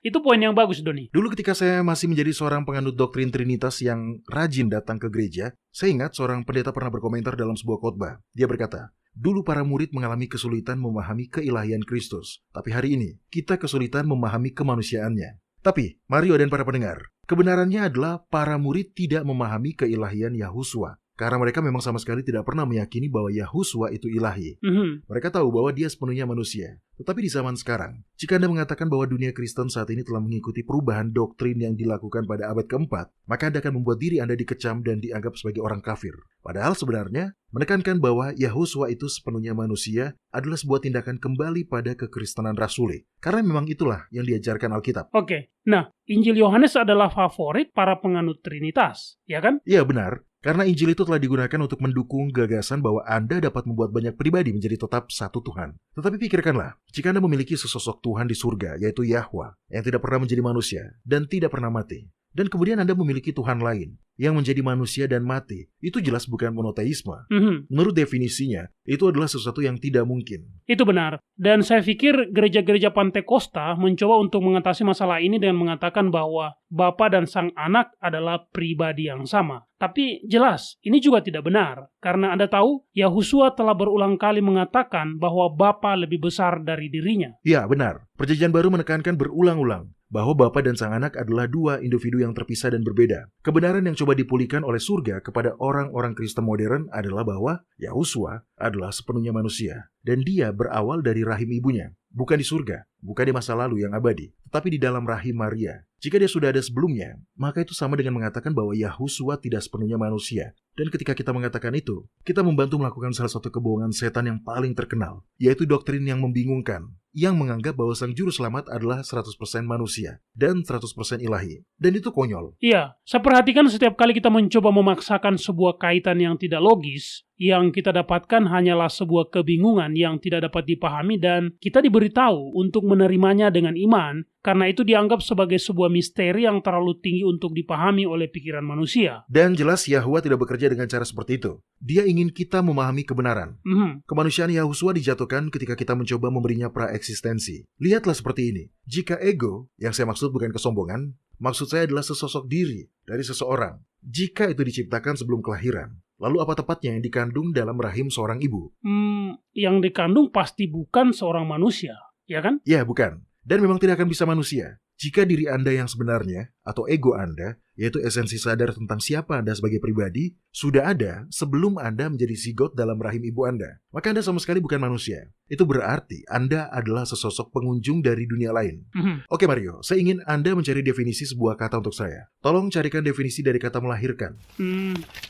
Itu poin yang bagus, Doni. Dulu ketika saya masih menjadi seorang penganut doktrin Trinitas yang rajin datang ke gereja, saya ingat seorang pendeta pernah berkomentar dalam sebuah khotbah. Dia berkata, dulu para murid mengalami kesulitan memahami keilahian Kristus, tapi hari ini kita kesulitan memahami kemanusiaannya. Tapi, Mario dan para pendengar, kebenarannya adalah para murid tidak memahami keilahian Yahuswa. Karena mereka memang sama sekali tidak pernah meyakini bahwa Yahuswa itu ilahi. Mereka tahu bahwa dia sepenuhnya manusia. Tetapi di zaman sekarang, jika Anda mengatakan bahwa dunia Kristen saat ini telah mengikuti perubahan doktrin yang dilakukan pada abad keempat, maka Anda akan membuat diri Anda dikecam dan dianggap sebagai orang kafir. Padahal sebenarnya, menekankan bahwa Yahuswa itu sepenuhnya manusia adalah sebuah tindakan kembali pada kekristenan rasuli. Karena memang itulah yang diajarkan Alkitab. Oke, nah Injil Yohanes adalah favorit para penganut Trinitas, ya kan? Iya benar. Karena Injil itu telah digunakan untuk mendukung gagasan bahwa Anda dapat membuat banyak pribadi menjadi tetap satu Tuhan. Tetapi pikirkanlah, jika Anda memiliki sesosok Tuhan di surga, yaitu Yahwa, yang tidak pernah menjadi manusia dan tidak pernah mati, dan kemudian Anda memiliki Tuhan lain yang menjadi manusia dan mati, itu jelas bukan monoteisme. Menurut definisinya, itu adalah sesuatu yang tidak mungkin. Itu benar. Dan saya pikir gereja-gereja Pantekosta mencoba untuk mengatasi masalah ini dengan mengatakan bahwa Bapa dan Sang Anak adalah pribadi yang sama. Tapi jelas, ini juga tidak benar. Karena Anda tahu, Yahuswa telah berulang kali mengatakan bahwa Bapa lebih besar dari dirinya. Ya, benar. Perjanjian Baru menekankan berulang-ulang bahwa Bapa dan Sang Anak adalah dua individu yang terpisah dan berbeda. Kebenaran yang coba dipulihkan oleh surga kepada orang-orang Kristen modern adalah bahwa Yahuswa adalah sepenuhnya manusia. Dan dia berawal dari rahim ibunya. Bukan di surga, bukan di masa lalu yang abadi, tetapi di dalam rahim Maria. Jika dia sudah ada sebelumnya, maka itu sama dengan mengatakan bahwa Yahuswa tidak sepenuhnya manusia. Dan ketika kita mengatakan itu, kita membantu melakukan salah satu kebohongan setan yang paling terkenal, yaitu doktrin yang membingungkan, yang menganggap bahwa Sang Juru Selamat adalah 100% manusia dan 100% ilahi. Dan itu konyol. Iya, saya perhatikan setiap kali kita mencoba memaksakan sebuah kaitan yang tidak logis, yang kita dapatkan hanyalah sebuah kebingungan yang tidak dapat dipahami dan kita diberitahu untuk menerimanya dengan iman, karena itu dianggap sebagai sebuah misteri yang terlalu tinggi untuk dipahami oleh pikiran manusia. Dan jelas Yahwa tidak bekerja dengan cara seperti itu. Dia ingin kita memahami kebenaran. Kemanusiaan Yahuswa dijatuhkan ketika kita mencoba memberinya praeksistensi. Lihatlah seperti ini. Jika ego, yang saya maksud bukan kesombongan, maksud saya adalah sesosok diri dari seseorang. Jika itu diciptakan sebelum kelahiran, lalu apa tepatnya yang dikandung dalam rahim seorang ibu? Yang dikandung pasti bukan seorang manusia, ya kan? Ya, bukan. Dan memang tidak akan bisa manusia. Jika diri Anda yang sebenarnya, atau ego Anda, yaitu esensi sadar tentang siapa Anda sebagai pribadi, sudah ada sebelum Anda menjadi zigot dalam rahim ibu Anda, maka Anda sama sekali bukan manusia. Itu berarti Anda adalah sesosok pengunjung dari dunia lain. Oke Mario, saya ingin Anda mencari definisi sebuah kata untuk saya. Tolong carikan definisi dari kata melahirkan.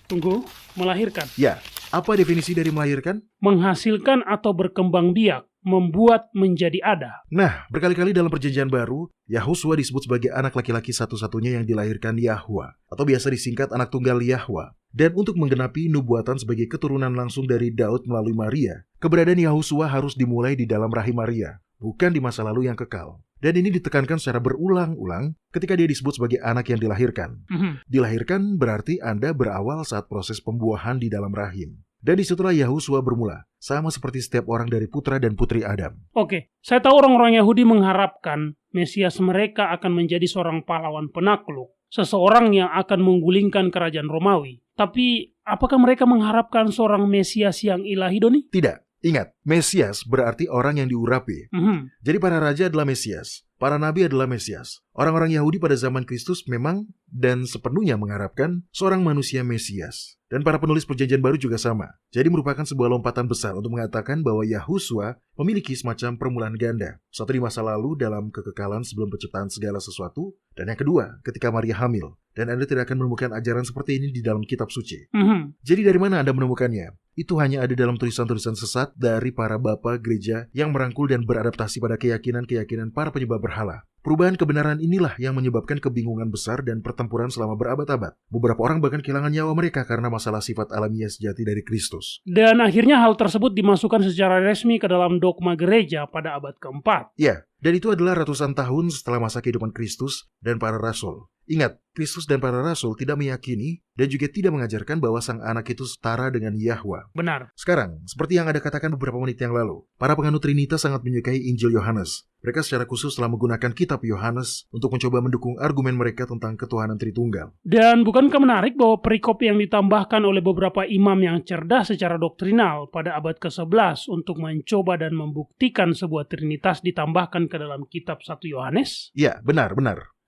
Tunggu, melahirkan. Ya, Apa definisi dari melahirkan? Menghasilkan atau berkembang biak, membuat menjadi ada. Nah, berkali-kali dalam perjanjian baru, Yahusua disebut sebagai anak laki-laki satu-satunya yang dilahirkan Yahwa, atau biasa disingkat anak tunggal Yahwa. Dan untuk menggenapi nubuatan sebagai keturunan langsung dari Daud melalui Maria, keberadaan Yahusua harus dimulai di dalam rahim Maria, bukan di masa lalu yang kekal. Dan ini ditekankan secara berulang-ulang ketika dia disebut sebagai anak yang dilahirkan. Dilahirkan berarti Anda berawal saat proses pembuahan di dalam rahim. Dan disitulah Yahusua bermula, sama seperti setiap orang dari putra dan putri Adam. Oke, saya tahu orang-orang Yahudi mengharapkan Mesias mereka akan menjadi seorang pahlawan penakluk, seseorang yang akan menggulingkan kerajaan Romawi. Tapi, apakah mereka mengharapkan seorang Mesias yang ilahi, Doni? Tidak. Ingat, Mesias berarti orang yang diurapi. Jadi para raja adalah Mesias, para nabi adalah Mesias. Orang-orang Yahudi pada zaman Kristus memang dan sepenuhnya mengharapkan seorang manusia Mesias. Dan para penulis perjanjian baru juga sama. Jadi merupakan sebuah lompatan besar untuk mengatakan bahwa Yahusua memiliki semacam permulaan ganda. Satu di masa lalu dalam kekekalan sebelum penciptaan segala sesuatu, dan yang kedua ketika Maria hamil. Dan Anda tidak akan menemukan ajaran seperti ini di dalam kitab suci. Jadi dari mana Anda menemukannya? Itu hanya ada dalam tulisan-tulisan sesat dari para bapa gereja yang merangkul dan beradaptasi pada keyakinan-keyakinan para penyembah berhala. Perubahan kebenaran inilah yang menyebabkan kebingungan besar dan pertempuran selama berabad-abad. Beberapa orang bahkan kehilangan nyawa mereka karena masalah sifat alamiah sejati dari Kristus. Dan akhirnya hal tersebut dimasukkan secara resmi ke dalam dogma gereja pada abad keempat. Ya, dan itu adalah ratusan tahun setelah masa kehidupan Kristus dan para rasul. Ingat, Kristus dan para rasul tidak meyakini dan juga tidak mengajarkan bahwa sang anak itu setara dengan Yahwa. Benar. Sekarang, seperti yang Anda katakan beberapa menit yang lalu, para penganut Trinitas sangat menyukai Injil Yohanes. Mereka secara khusus telah menggunakan kitab Yohanes untuk mencoba mendukung argumen mereka tentang ketuhanan Tritunggal. Dan bukankah menarik bahwa perikop yang ditambahkan oleh beberapa imam yang cerdas secara doktrinal pada abad ke-11 untuk mencoba dan membuktikan sebuah Trinitas ditambahkan ke dalam kitab 1 Yohanes? Ya, benar.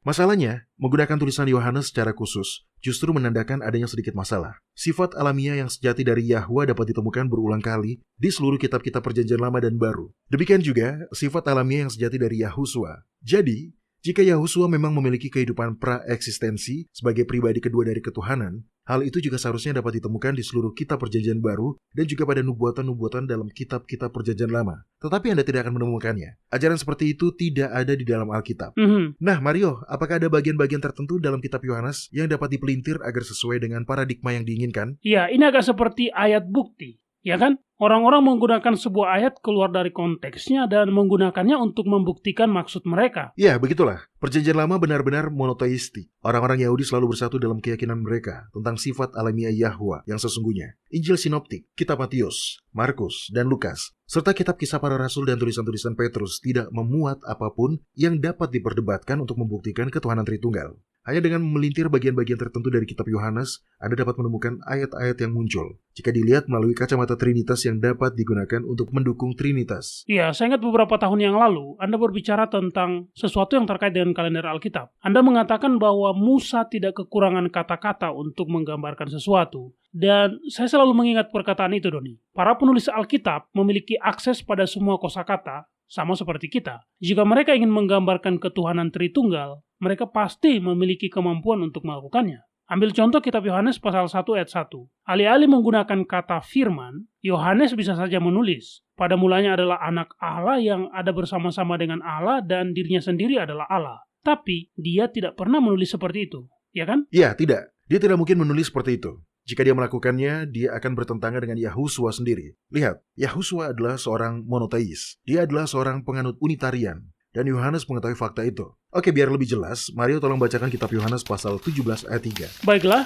Masalahnya, menggunakan tulisan Yohanes secara khusus justru menandakan adanya sedikit masalah. Sifat alamiah yang sejati dari Yahwa dapat ditemukan berulang kali di seluruh kitab-kitab perjanjian lama dan baru. Demikian juga sifat alamiah yang sejati dari Yahusua. Jadi, jika Yahusua memang memiliki kehidupan pra-eksistensi sebagai pribadi kedua dari ketuhanan, hal itu juga seharusnya dapat ditemukan di seluruh kitab perjanjian baru dan juga pada nubuatan-nubuatan dalam kitab-kitab perjanjian lama. Tetapi Anda tidak akan menemukannya. Ajaran seperti itu tidak ada di dalam Alkitab. Nah, Mario, apakah ada bagian-bagian tertentu dalam kitab Yohanes yang dapat dipelintir agar sesuai dengan paradigma yang diinginkan? Ya, ini agak seperti ayat bukti. Ya kan? Orang-orang menggunakan sebuah ayat keluar dari konteksnya dan menggunakannya untuk membuktikan maksud mereka. Ya, begitulah. Perjanjian lama benar-benar monoteistik. Orang-orang Yahudi selalu bersatu dalam keyakinan mereka tentang sifat alamiah Yahwa yang sesungguhnya. Injil Sinoptik, kitab Matius, Markus, dan Lukas, serta kitab kisah para rasul dan tulisan-tulisan Petrus tidak memuat apapun yang dapat diperdebatkan untuk membuktikan ketuhanan Tritunggal. Hanya dengan melintir bagian-bagian tertentu dari kitab Yohanes, Anda dapat menemukan ayat-ayat yang muncul. Jika dilihat melalui kacamata Trinitas yang dapat digunakan untuk mendukung Trinitas. Iya, saya ingat beberapa tahun yang lalu, Anda berbicara tentang sesuatu yang terkait dengan kalender Alkitab. Anda mengatakan bahwa Musa tidak kekurangan kata-kata untuk menggambarkan sesuatu. Dan saya selalu mengingat perkataan itu, Doni. Para penulis Alkitab memiliki akses pada semua kosakata, sama seperti kita. Jika mereka ingin menggambarkan ketuhanan Tritunggal, mereka pasti memiliki kemampuan untuk melakukannya. Ambil contoh kitab Yohanes pasal 1 ayat 1. Alih-alih menggunakan kata firman, Yohanes bisa saja menulis, pada mulanya adalah anak Allah yang ada bersama-sama dengan Allah dan dirinya sendiri adalah Allah. Tapi dia tidak pernah menulis seperti itu, ya kan? Ya, tidak. Dia tidak mungkin menulis seperti itu. Jika dia melakukannya, dia akan bertentangan dengan Yahusua sendiri. Lihat, Yahusua adalah seorang monoteis. Dia adalah seorang penganut unitarian. Dan Yohanes mengetahui fakta itu. Oke, biar lebih jelas, Mario tolong bacakan kitab Yohanes pasal 17 ayat 3. Baiklah.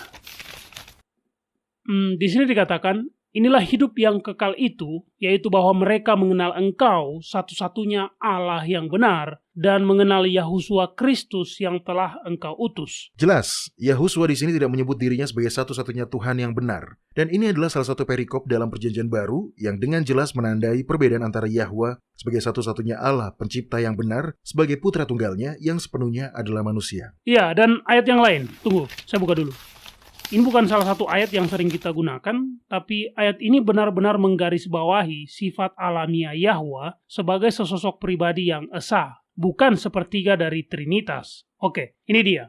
Di sini dikatakan, inilah hidup yang kekal itu, yaitu bahwa mereka mengenal Engkau, satu-satunya Allah yang benar, dan mengenal Yahusua Kristus yang telah Engkau utus. Jelas, Yahusua di sini tidak menyebut dirinya sebagai satu-satunya Tuhan yang benar. Dan ini adalah salah satu perikop dalam perjanjian baru yang dengan jelas menandai perbedaan antara Yahwa sebagai satu-satunya Allah pencipta yang benar sebagai putra tunggalnya yang sepenuhnya adalah manusia. Iya, dan ayat yang lain. Tunggu, saya buka dulu. Ini bukan salah satu ayat yang sering kita gunakan, tapi ayat ini benar-benar menggarisbawahi sifat alamiah Yahwa sebagai sesosok pribadi yang esa, bukan sepertiga dari Trinitas. Oke, ini dia.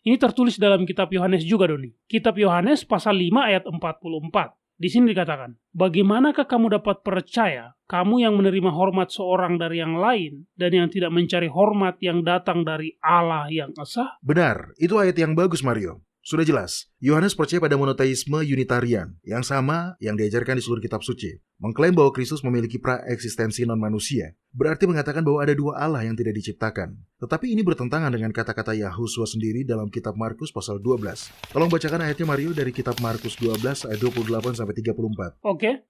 Ini tertulis dalam kitab Yohanes juga, Doni. Kitab Yohanes pasal 5 ayat 44. Di sini dikatakan, bagaimanakah kamu dapat percaya, kamu yang menerima hormat seorang dari yang lain, dan yang tidak mencari hormat yang datang dari Allah yang esa? Benar, itu ayat yang bagus, Mario. Sudah jelas, Yohanes percaya pada monoteisme Unitarian, yang sama yang diajarkan di seluruh kitab suci. Mengklaim bahwa Kristus memiliki praeksistensi non-manusia, berarti mengatakan bahwa ada dua Allah yang tidak diciptakan. Tetapi ini bertentangan dengan kata-kata Yahusua sendiri dalam kitab Markus pasal 12. Tolong bacakan ayatnya, Mario, dari kitab Markus 12 ayat 28-34. Oke.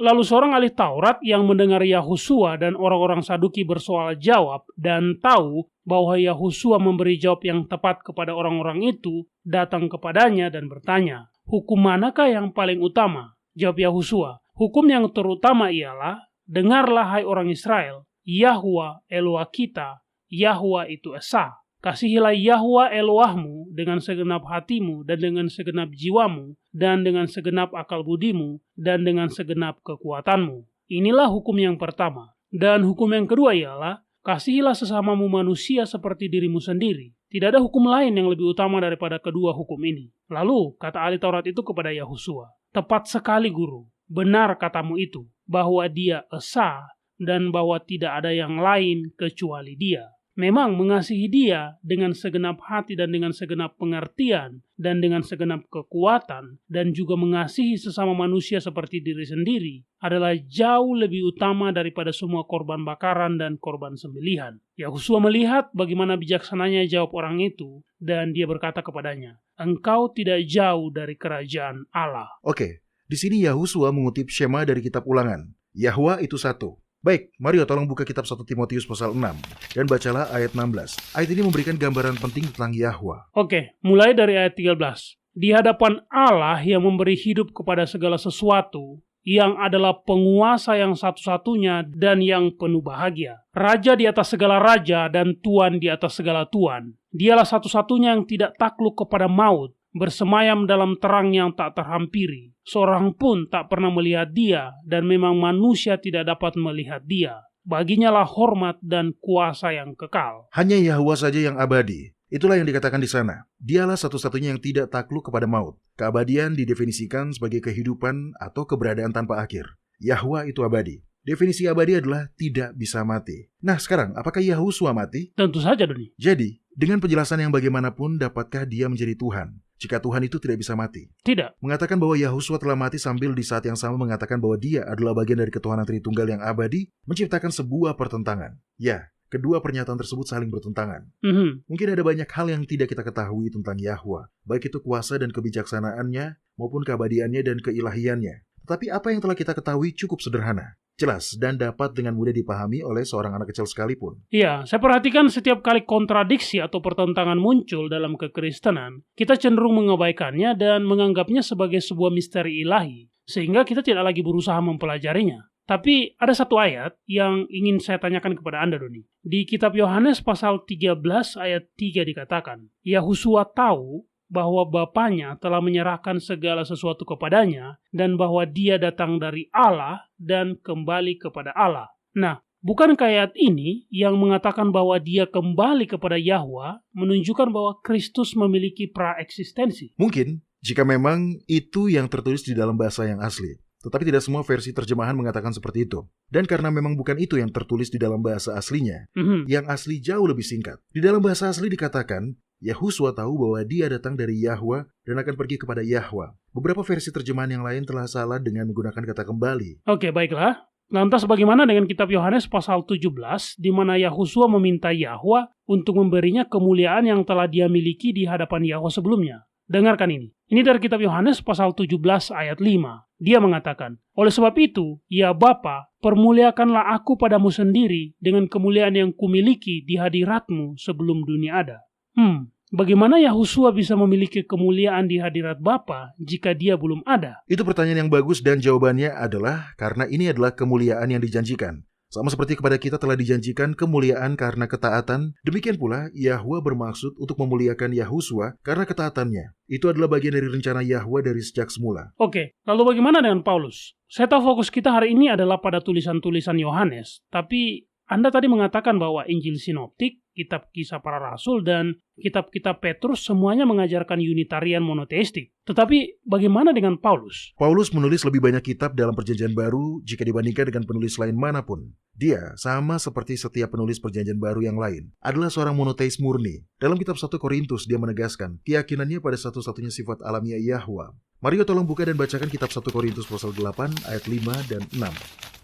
Lalu seorang ahli Taurat yang mendengar Yahusua dan orang-orang Saduki bersoal jawab dan tahu bahwa Yahusua memberi jawab yang tepat kepada orang-orang itu, datang kepadanya dan bertanya, "Hukum manakah yang paling utama?" Jawab Yahusua, "Hukum yang terutama ialah, dengarlah hai orang Israel, Yahwa Eloah kita, Yahwa itu esa. Kasihilah Yahwa Elohmu dengan segenap hatimu dan dengan segenap jiwamu dan dengan segenap akal budimu dan dengan segenap kekuatanmu." Inilah hukum yang pertama. Dan hukum yang kedua ialah, kasihilah sesamamu manusia seperti dirimu sendiri. Tidak ada hukum lain yang lebih utama daripada kedua hukum ini. Lalu, kata ahli Taurat itu kepada Yahusua, "Tepat sekali, Guru. Benar katamu itu, bahwa dia esa dan bahwa tidak ada yang lain kecuali dia." Memang mengasihi dia dengan segenap hati dan dengan segenap pengertian dan dengan segenap kekuatan dan juga mengasihi sesama manusia seperti diri sendiri adalah jauh lebih utama daripada semua korban bakaran dan korban sembelihan. Yahusua melihat bagaimana bijaksananya jawab orang itu dan dia berkata kepadanya, "Engkau tidak jauh dari kerajaan Allah." Oke, di sini Yahusua mengutip Shema dari kitab Ulangan. Yahwa itu satu. Baik, Mario tolong buka kitab 1 Timotius pasal 6 dan bacalah ayat 16. Ayat ini memberikan gambaran penting tentang Yahwa. Oke, mulai dari ayat 13. Di hadapan Allah yang memberi hidup kepada segala sesuatu, yang adalah penguasa yang satu-satunya dan yang penuh bahagia. Raja di atas segala raja dan tuan di atas segala tuan. Dialah satu-satunya yang tidak takluk kepada maut, bersemayam dalam terang yang tak terhampiri. Seorang pun tak pernah melihat dia, dan memang manusia tidak dapat melihat dia. Baginya lah hormat dan kuasa yang kekal. Hanya Yahwa saja yang abadi. Itulah yang dikatakan di sana. Dialah satu-satunya yang tidak takluk kepada maut. Keabadian didefinisikan sebagai kehidupan atau keberadaan tanpa akhir. Yahwa itu abadi. Definisi abadi adalah tidak bisa mati. Nah sekarang, apakah Yahusua mati? Tentu saja, Doni. Jadi, dengan penjelasan yang bagaimanapun, dapatkah dia menjadi Tuhan? Jika Tuhan itu tidak bisa mati? Tidak. Mengatakan bahwa Yahusua telah mati sambil di saat yang sama mengatakan bahwa dia adalah bagian dari ketuhanan Tritunggal yang abadi, menciptakan sebuah pertentangan. Ya, kedua pernyataan tersebut saling bertentangan. Mungkin ada banyak hal yang tidak kita ketahui tentang Yahwa, baik itu kuasa dan kebijaksanaannya, maupun keabadiannya dan keilahiannya. Tetapi apa yang telah kita ketahui cukup sederhana, jelas, dan dapat dengan mudah dipahami oleh seorang anak kecil sekalipun. Iya, saya perhatikan setiap kali kontradiksi atau pertentangan muncul dalam kekristenan, kita cenderung mengabaikannya dan menganggapnya sebagai sebuah misteri ilahi, sehingga kita tidak lagi berusaha mempelajarinya. Tapi ada satu ayat yang ingin saya tanyakan kepada Anda, Doni. Di kitab Yohanes pasal 13 ayat 3 dikatakan, Yahusua tahu bahwa Bapanya telah menyerahkan segala sesuatu kepadanya dan bahwa dia datang dari Allah dan kembali kepada Allah. Nah, bukankah ayat ini yang mengatakan bahwa dia kembali kepada Yahwa menunjukkan bahwa Kristus memiliki praeksistensi? Mungkin, jika memang itu yang tertulis di dalam bahasa yang asli. Tetapi tidak semua versi terjemahan mengatakan seperti itu. Dan karena memang bukan itu yang tertulis di dalam bahasa aslinya, yang asli jauh lebih singkat. Di dalam bahasa asli dikatakan, Yahusua tahu bahwa dia datang dari Yahwa dan akan pergi kepada Yahwa. Beberapa versi terjemahan yang lain telah salah dengan menggunakan kata kembali. Oke, baiklah. Lantas bagaimana dengan kitab Yohanes pasal 17, di mana Yahusua meminta Yahwa untuk memberinya kemuliaan yang telah dia miliki di hadapan Yahwa sebelumnya? Dengarkan ini. Ini dari kitab Yohanes pasal 17 ayat 5. Dia mengatakan, "Oleh sebab itu, ya Bapa, permuliakanlah aku padamu sendiri dengan kemuliaan yang kumiliki di hadiratmu sebelum dunia ada." Bagaimana Yahusua bisa memiliki kemuliaan di hadirat Bapa jika dia belum ada? Itu pertanyaan yang bagus dan jawabannya adalah karena ini adalah kemuliaan yang dijanjikan. Sama seperti kepada kita telah dijanjikan kemuliaan karena ketaatan, demikian pula Yahwa bermaksud untuk memuliakan Yahusua karena ketaatannya. Itu adalah bagian dari rencana Yahwa dari sejak semula. Oke, lalu bagaimana dengan Paulus? Saya tahu fokus kita hari ini adalah pada tulisan-tulisan Yohanes, tapi Anda tadi mengatakan bahwa Injil Sinoptik kitab Kisah Para Rasul dan kitab-kitab Petrus semuanya mengajarkan Unitarian monoteistik. Tetapi bagaimana dengan Paulus? Paulus menulis lebih banyak kitab dalam Perjanjian Baru jika dibandingkan dengan penulis lain manapun. Dia, sama seperti setiap penulis Perjanjian Baru yang lain, adalah seorang monoteis murni. Dalam kitab 1 Korintus, dia menegaskan keyakinannya pada satu-satunya sifat alamiah Yahwa. Mario tolong buka dan bacakan kitab 1 Korintus pasal 8 ayat 5 dan 6.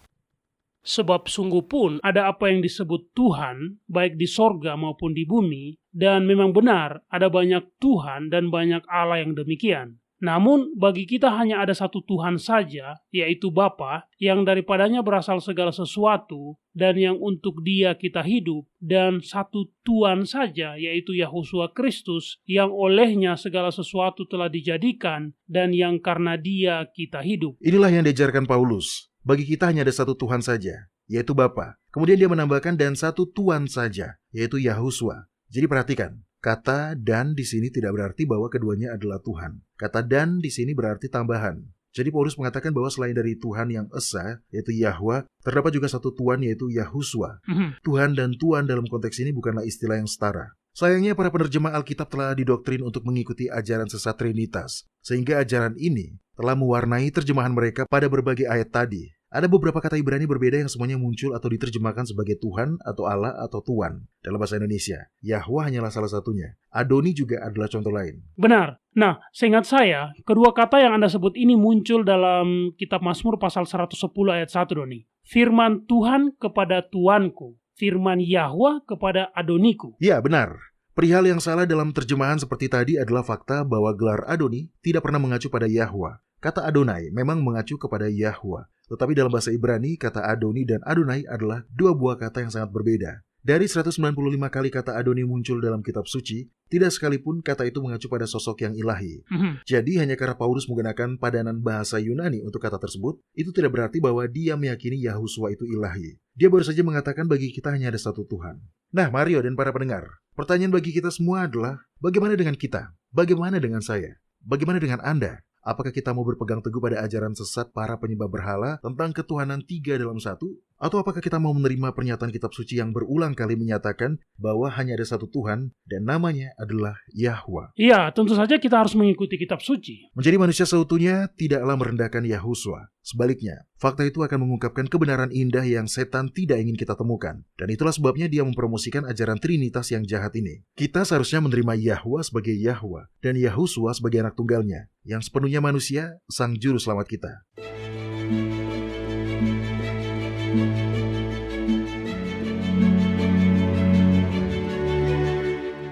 Sebab sungguh pun ada apa yang disebut Tuhan, baik di sorga maupun di bumi, dan memang benar ada banyak Tuhan dan banyak Allah yang demikian. Namun bagi kita hanya ada satu Tuhan saja, yaitu Bapa, yang daripadanya berasal segala sesuatu, dan yang untuk Dia kita hidup, dan satu Tuhan saja, yaitu Yahusua Kristus, yang olehnya segala sesuatu telah dijadikan, dan yang karena Dia kita hidup. Inilah yang diajarkan Paulus. Bagi kita hanya ada satu Tuhan saja, yaitu Bapa. Kemudian dia menambahkan dan satu Tuhan saja, yaitu Yahusua. Jadi perhatikan, kata dan di sini tidak berarti bahwa keduanya adalah Tuhan. Kata dan di sini berarti tambahan. Jadi Paulus mengatakan bahwa selain dari Tuhan yang Esa, yaitu Yahwa, terdapat juga satu Tuhan yaitu Yahusua. Tuhan dan Tuhan dalam konteks ini bukanlah istilah yang setara. Sayangnya para penerjemah Alkitab telah didoktrin untuk mengikuti ajaran sesat Trinitas, sehingga ajaran ini telah mewarnai terjemahan mereka pada berbagai ayat tadi. Ada beberapa kata Ibrani berbeda yang semuanya muncul atau diterjemahkan sebagai Tuhan atau Allah atau Tuan dalam bahasa Indonesia. Yahwa hanyalah salah satunya. Adoni juga adalah contoh lain. Benar. Nah, seingat saya, kedua kata yang Anda sebut ini muncul dalam kitab Mazmur pasal 110 ayat 1, Doni. Firman Tuhan kepada Tuanku, firman Yahwa kepada Adoniku. Ya, benar. Perihal yang salah dalam terjemahan seperti tadi adalah fakta bahwa gelar Adoni tidak pernah mengacu pada Yahwa. Kata Adonai memang mengacu kepada Yahwa. Tetapi dalam bahasa Ibrani, kata Adoni dan Adonai adalah dua buah kata yang sangat berbeda. Dari 195 kali kata Adoni muncul dalam kitab suci, tidak sekalipun kata itu mengacu pada sosok yang ilahi. Jadi hanya karena Paulus menggunakan padanan bahasa Yunani untuk kata tersebut, itu tidak berarti bahwa dia meyakini Yahusua itu ilahi. Dia baru saja mengatakan bagi kita hanya ada satu Tuhan. Nah, Mario dan para pendengar, pertanyaan bagi kita semua adalah, bagaimana dengan kita? Bagaimana dengan saya? Bagaimana dengan Anda? Apakah kita mau berpegang teguh pada ajaran sesat para penyembah berhala tentang ketuhanan 3 dalam 1? Atau apakah kita mau menerima pernyataan kitab suci yang berulang kali menyatakan bahwa hanya ada satu Tuhan dan namanya adalah Yahwa? Iya, tentu saja kita harus mengikuti kitab suci. Menjadi manusia seutuhnya tidaklah merendahkan Yahusua. Sebaliknya, fakta itu akan mengungkapkan kebenaran indah yang setan tidak ingin kita temukan. Dan itulah sebabnya dia mempromosikan ajaran Trinitas yang jahat ini. Kita seharusnya menerima Yahwa sebagai Yahwa dan Yahusua sebagai anak tunggalnya, yang sepenuhnya manusia, sang juru selamat kita.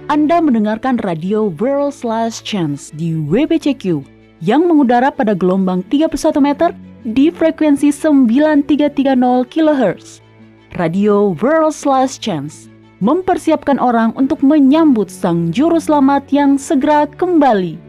Anda mendengarkan radio World's Last Chance di WBCQ yang mengudara pada gelombang 31 meter di frekuensi 9330 kHz. Radio World's Last Chance mempersiapkan orang untuk menyambut Sang Juru Selamat yang segera kembali.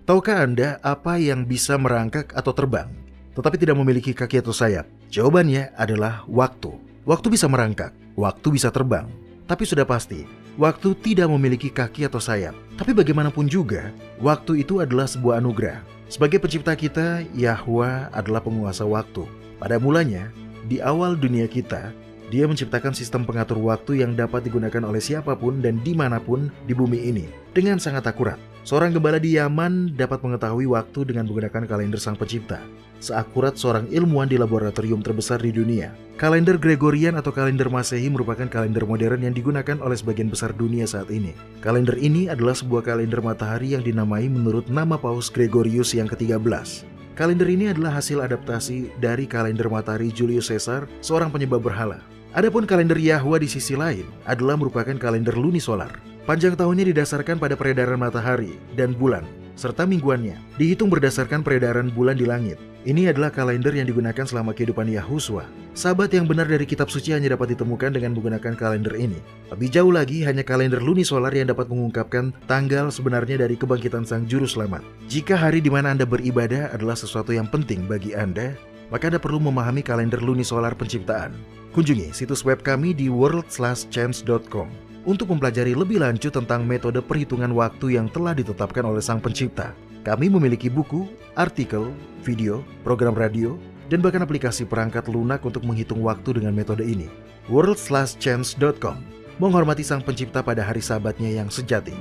Tahukah Anda apa yang bisa merangkak atau terbang, tetapi tidak memiliki kaki atau sayap? Jawabannya adalah waktu. Waktu bisa merangkak, waktu bisa terbang. Tapi sudah pasti, waktu tidak memiliki kaki atau sayap. Tapi bagaimanapun juga, waktu itu adalah sebuah anugerah. Sebagai pencipta kita, Yahwa adalah penguasa waktu. Pada mulanya, di awal dunia kita, Dia menciptakan sistem pengatur waktu yang dapat digunakan oleh siapapun dan dimanapun di bumi ini dengan sangat akurat. Seorang gembala di Yaman dapat mengetahui waktu dengan menggunakan kalender Sang Pencipta, seakurat seorang ilmuwan di laboratorium terbesar di dunia. Kalender Gregorian atau kalender Masehi merupakan kalender modern yang digunakan oleh sebagian besar dunia saat ini. Kalender ini adalah sebuah kalender matahari yang dinamai menurut nama Paus Gregorius yang ke-13. Kalender ini adalah hasil adaptasi dari kalender matahari Julius Caesar, seorang penyembah berhala. Adapun kalender Yahwa di sisi lain adalah merupakan kalender lunisolar. Panjang tahunnya didasarkan pada peredaran matahari dan bulan, serta mingguannya dihitung berdasarkan peredaran bulan di langit. Ini adalah kalender yang digunakan selama kehidupan Yahusua. Sahabat yang benar dari kitab suci hanya dapat ditemukan dengan menggunakan kalender ini. Lebih jauh lagi, hanya kalender lunisolar yang dapat mengungkapkan tanggal sebenarnya dari kebangkitan Sang Juru Selamat. Jika hari di mana Anda beribadah adalah sesuatu yang penting bagi Anda, maka Anda perlu memahami kalender lunisolar penciptaan. Kunjungi situs web kami di worldslastchance.com untuk mempelajari lebih lanjut tentang metode perhitungan waktu yang telah ditetapkan oleh Sang Pencipta. Kami memiliki buku, artikel, video, program radio, dan bahkan aplikasi perangkat lunak untuk menghitung waktu dengan metode ini. worldslastchance.com menghormati sang pencipta pada hari Sabatnya yang sejati.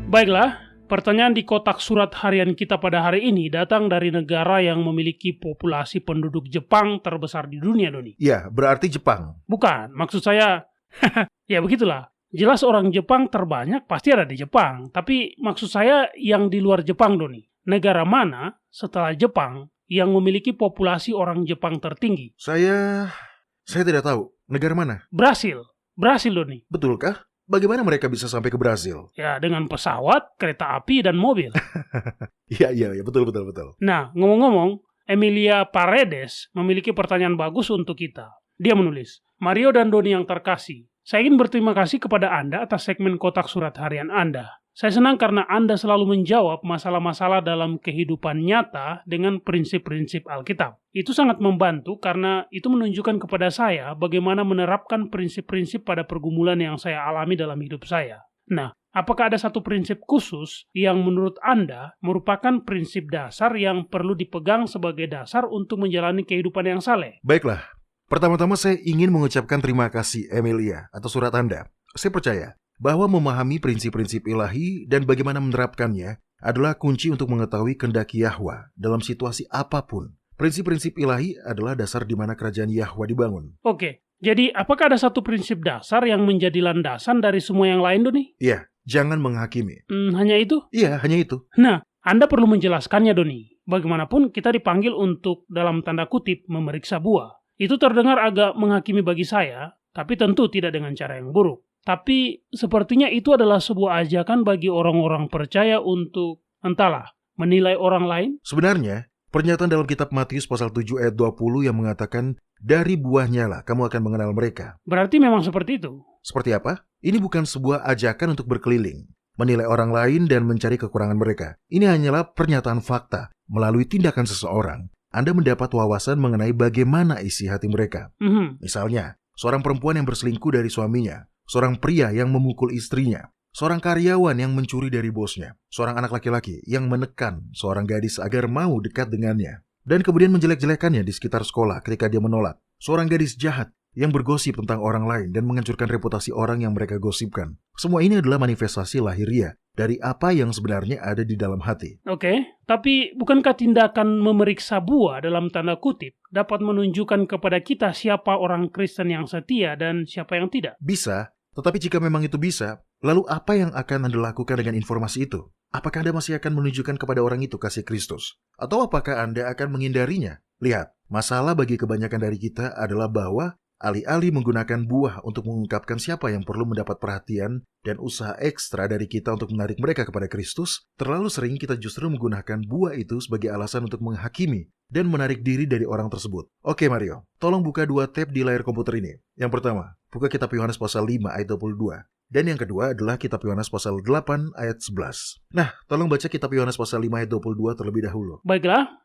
Baiklah, pertanyaan di kotak surat harian kita pada hari ini datang dari negara yang memiliki populasi penduduk Jepang terbesar di dunia, Doni. Ya, berarti Jepang. Bukan, maksud saya, ya begitulah. Jelas orang Jepang terbanyak pasti ada di Jepang. Tapi maksud saya yang di luar Jepang, Doni. Negara mana setelah Jepang yang memiliki populasi orang Jepang tertinggi? Saya tidak tahu. Negara mana? Brasil, Doni. Betulkah? Bagaimana mereka bisa sampai ke Brasil? Ya, dengan pesawat, kereta api, dan mobil. Iya, betul. Nah, ngomong-ngomong, Emilia Paredes memiliki pertanyaan bagus untuk kita. Dia menulis, Mario dan Doni yang terkasih, saya ingin berterima kasih kepada Anda atas segmen kotak surat harian Anda. Saya senang karena Anda selalu menjawab masalah-masalah dalam kehidupan nyata dengan prinsip-prinsip Alkitab. Itu sangat membantu karena itu menunjukkan kepada saya bagaimana menerapkan prinsip-prinsip pada pergumulan yang saya alami dalam hidup saya. Nah, apakah ada satu prinsip khusus yang menurut Anda merupakan prinsip dasar yang perlu dipegang sebagai dasar untuk menjalani kehidupan yang saleh? Baiklah, pertama-tama saya ingin mengucapkan terima kasih Emilia atas surat Anda. Saya percaya bahwa memahami prinsip-prinsip ilahi dan bagaimana menerapkannya adalah kunci untuk mengetahui kehendak Yahwa dalam situasi apapun. Prinsip-prinsip ilahi adalah dasar di mana kerajaan Yahwa dibangun. Oke, jadi apakah ada satu prinsip dasar yang menjadi landasan dari semua yang lain, Doni? Iya, jangan menghakimi. Hanya itu? Iya, hanya itu. Nah, Anda perlu menjelaskannya, Doni. Bagaimanapun kita dipanggil untuk, dalam tanda kutip, memeriksa buah. Itu terdengar agak menghakimi bagi saya, tapi tentu tidak dengan cara yang buruk. Tapi sepertinya itu adalah sebuah ajakan bagi orang-orang percaya untuk, entahlah, menilai orang lain. Sebenarnya, pernyataan dalam kitab Matius pasal 7 ayat 20 yang mengatakan, dari buahnya lah kamu akan mengenal mereka. Berarti memang seperti itu. Seperti apa? Ini bukan sebuah ajakan untuk berkeliling, menilai orang lain dan mencari kekurangan mereka. Ini hanyalah pernyataan fakta. Melalui tindakan seseorang, Anda mendapat wawasan mengenai bagaimana isi hati mereka. Misalnya, seorang perempuan yang berselingkuh dari suaminya, seorang pria yang memukul istrinya, seorang karyawan yang mencuri dari bosnya, seorang anak laki-laki yang menekan seorang gadis agar mau dekat dengannya, dan kemudian menjelek-jelekannya di sekitar sekolah ketika dia menolak, seorang gadis jahat yang bergosip tentang orang lain dan menghancurkan reputasi orang yang mereka gosipkan. Semua ini adalah manifestasi lahiriah dari apa yang sebenarnya ada di dalam hati. Oke, tapi bukankah tindakan memeriksa buah dalam tanda kutip dapat menunjukkan kepada kita siapa orang Kristen yang setia dan siapa yang tidak? Bisa, tetapi jika memang itu bisa, lalu apa yang akan Anda lakukan dengan informasi itu? Apakah Anda masih akan menunjukkan kepada orang itu kasih Kristus? Atau apakah Anda akan menghindarinya? Lihat, masalah bagi kebanyakan dari kita adalah bahwa alih-alih menggunakan buah untuk mengungkapkan siapa yang perlu mendapat perhatian dan usaha ekstra dari kita untuk menarik mereka kepada Kristus, terlalu sering kita justru menggunakan buah itu sebagai alasan untuk menghakimi dan menarik diri dari orang tersebut. Oke Mario, tolong buka 2 tab di layar komputer ini. Yang pertama, buka kitab Yohanes pasal 5 ayat 22. Dan yang kedua adalah kitab Yohanes pasal 8 ayat 11. Nah, tolong baca kitab Yohanes pasal 5 ayat 22 terlebih dahulu. Baiklah,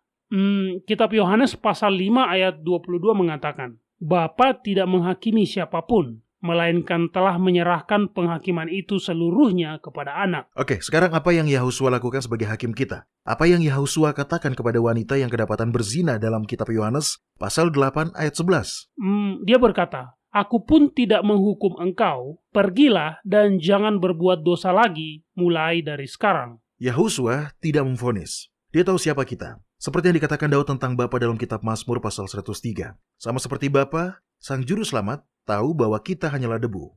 kitab Yohanes pasal 5 ayat 22 mengatakan, Bapa tidak menghakimi siapapun, melainkan telah menyerahkan penghakiman itu seluruhnya kepada anak. Oke, sekarang apa yang Yahusua lakukan sebagai hakim kita? Apa yang Yahusua katakan kepada wanita yang kedapatan berzina dalam kitab Yohanes pasal 8 ayat 11? Dia berkata, Aku pun tidak menghukum engkau, pergilah dan jangan berbuat dosa lagi mulai dari sekarang. Yahusua tidak memvonis. Dia tahu siapa kita. Seperti yang dikatakan Daud tentang Bapa dalam kitab Mazmur pasal 103. Sama seperti Bapa, Sang Juru Selamat tahu bahwa kita hanyalah debu.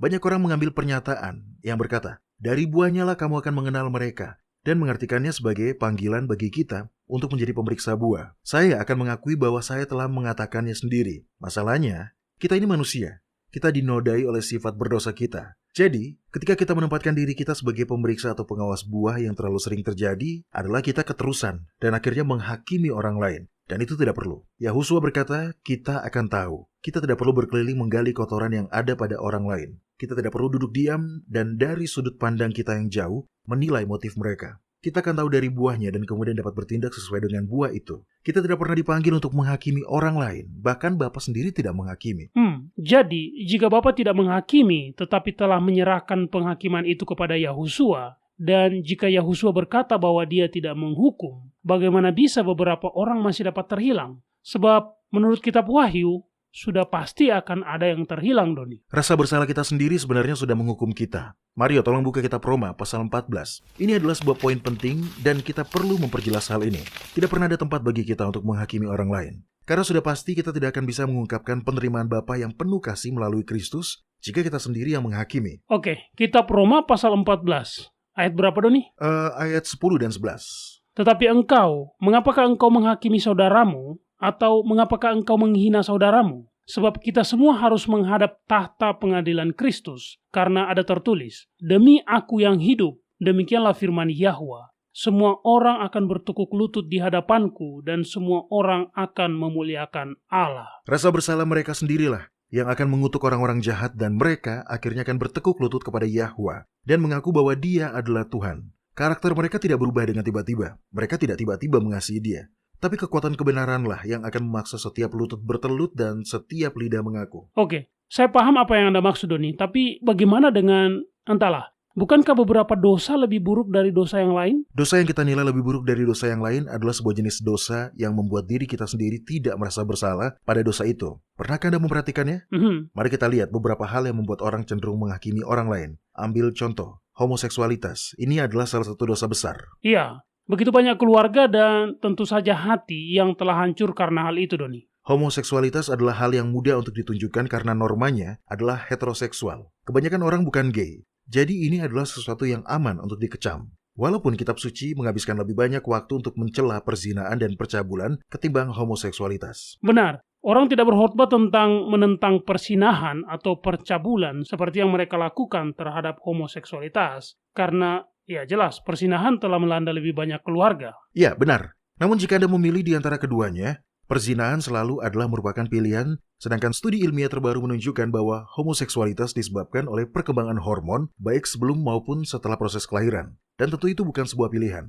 Banyak orang mengambil pernyataan yang berkata, dari buahnya lah kamu akan mengenal mereka, dan mengartikannya sebagai panggilan bagi kita untuk menjadi pemeriksa buah. Saya akan mengakui bahwa saya telah mengatakannya sendiri. Masalahnya, kita ini manusia. Kita dinodai oleh sifat berdosa kita. Jadi, ketika kita menempatkan diri kita sebagai pemeriksa atau pengawas buah yang terlalu sering terjadi, adalah kita keterusan dan akhirnya menghakimi orang lain. Dan itu tidak perlu. Yahusua berkata, kita akan tahu. Kita tidak perlu berkeliling menggali kotoran yang ada pada orang lain. Kita tidak perlu duduk diam dan dari sudut pandang kita yang jauh, menilai motif mereka. kita akan tahu dari buahnya dan kemudian dapat bertindak sesuai dengan buah itu. Kita tidak pernah dipanggil untuk menghakimi orang lain, bahkan Bapa sendiri tidak menghakimi. Jadi, jika Bapa tidak menghakimi, tetapi telah menyerahkan penghakiman itu kepada Yahusua, dan jika Yahusua berkata bahwa dia tidak menghukum, bagaimana bisa beberapa orang masih dapat terhilang? Sebab menurut kitab Wahyu, sudah pasti akan ada yang terhilang, Doni. Rasa bersalah kita sendiri sebenarnya sudah menghukum kita. Mario, tolong buka kitab Roma pasal 14. Ini adalah sebuah poin penting dan kita perlu memperjelas hal ini. Tidak pernah ada tempat bagi kita untuk menghakimi orang lain. Karena sudah pasti kita tidak akan bisa mengungkapkan penerimaan Bapa yang penuh kasih melalui Kristus jika kita sendiri yang menghakimi. Oke, kitab Roma pasal 14. Ayat berapa, Doni? Ayat 10 dan 11. Tetapi engkau, mengapakah engkau menghakimi saudaramu? Atau mengapakah engkau menghina saudaramu? Sebab kita semua harus menghadap tahta pengadilan Kristus, karena ada tertulis, demi aku yang hidup, demikianlah firman Yahwa, semua orang akan bertekuk lutut di hadapanku, dan semua orang akan memuliakan Allah. Rasa bersalah mereka sendirilah yang akan mengutuk orang-orang jahat, dan mereka akhirnya akan bertekuk lutut kepada Yahwa, dan mengaku bahwa Dia adalah Tuhan. Karakter mereka tidak berubah dengan tiba-tiba. Mereka tidak tiba-tiba mengasihi Dia. Tapi kekuatan kebenaranlah yang akan memaksa setiap lutut bertelut dan setiap lidah mengaku. Oke, saya paham apa yang Anda maksud, Doni. Tapi bagaimana dengan, entahlah, bukankah beberapa dosa lebih buruk dari dosa yang lain? Dosa yang kita nilai lebih buruk dari dosa yang lain adalah sebuah jenis dosa yang membuat diri kita sendiri tidak merasa bersalah pada dosa itu. Pernahkah Anda memperhatikannya? Mari kita lihat beberapa hal yang membuat orang cenderung menghakimi orang lain. Ambil contoh, homoseksualitas. Ini adalah salah satu dosa besar. Iya. Begitu banyak keluarga dan tentu saja hati yang telah hancur karena hal itu, Doni. Homoseksualitas adalah hal yang mudah untuk ditunjukkan karena normanya adalah heteroseksual. Kebanyakan orang bukan gay. Jadi ini adalah sesuatu yang aman untuk dikecam. Walaupun kitab suci menghabiskan lebih banyak waktu untuk mencela perzinaan dan percabulan ketimbang homoseksualitas. Benar. Orang tidak berkhotbah tentang menentang persinahan atau percabulan seperti yang mereka lakukan terhadap homoseksualitas. Karena ya jelas, persinahan telah melanda lebih banyak keluarga. Ya, benar. Namun jika Anda memilih di antara keduanya, perzinahan selalu adalah merupakan pilihan, sedangkan studi ilmiah terbaru menunjukkan bahwa homoseksualitas disebabkan oleh perkembangan hormon, baik sebelum maupun setelah proses kelahiran. Dan tentu itu bukan sebuah pilihan.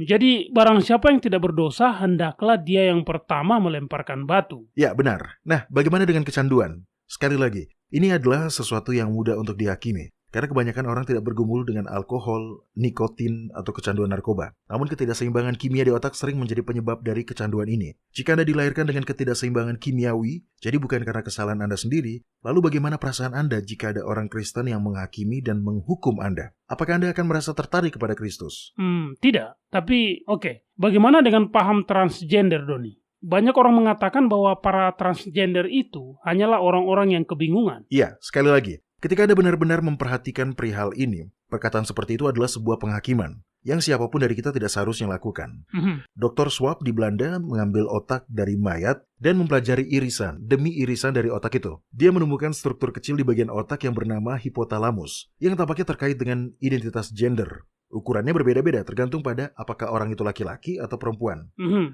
Jadi barang siapa yang tidak berdosa, hendaklah dia yang pertama melemparkan batu. Ya, benar. Nah, bagaimana dengan kecanduan? Sekali lagi, ini adalah sesuatu yang mudah untuk dihakimi. Karena kebanyakan orang tidak bergumul dengan alkohol, nikotin, atau kecanduan narkoba. Namun ketidakseimbangan kimia di otak sering menjadi penyebab dari kecanduan ini. Jika Anda dilahirkan dengan ketidakseimbangan kimiawi, jadi bukan karena kesalahan Anda sendiri, lalu bagaimana perasaan Anda jika ada orang Kristen yang menghakimi dan menghukum Anda? Apakah Anda akan merasa tertarik kepada Kristus? Tidak. Tapi, oke. Bagaimana dengan paham transgender, Doni? Banyak orang mengatakan bahwa para transgender itu hanyalah orang-orang yang kebingungan. Iya, sekali lagi. Ketika Anda benar-benar memperhatikan perihal ini, perkataan seperti itu adalah sebuah penghakiman yang siapapun dari kita tidak seharusnya lakukan. Dr. Schwab di Belanda mengambil otak dari mayat dan mempelajari irisan demi irisan dari otak itu. Dia menemukan struktur kecil di bagian otak yang bernama hipotalamus yang tampaknya terkait dengan identitas gender. Ukurannya berbeda-beda tergantung pada apakah orang itu laki-laki atau perempuan.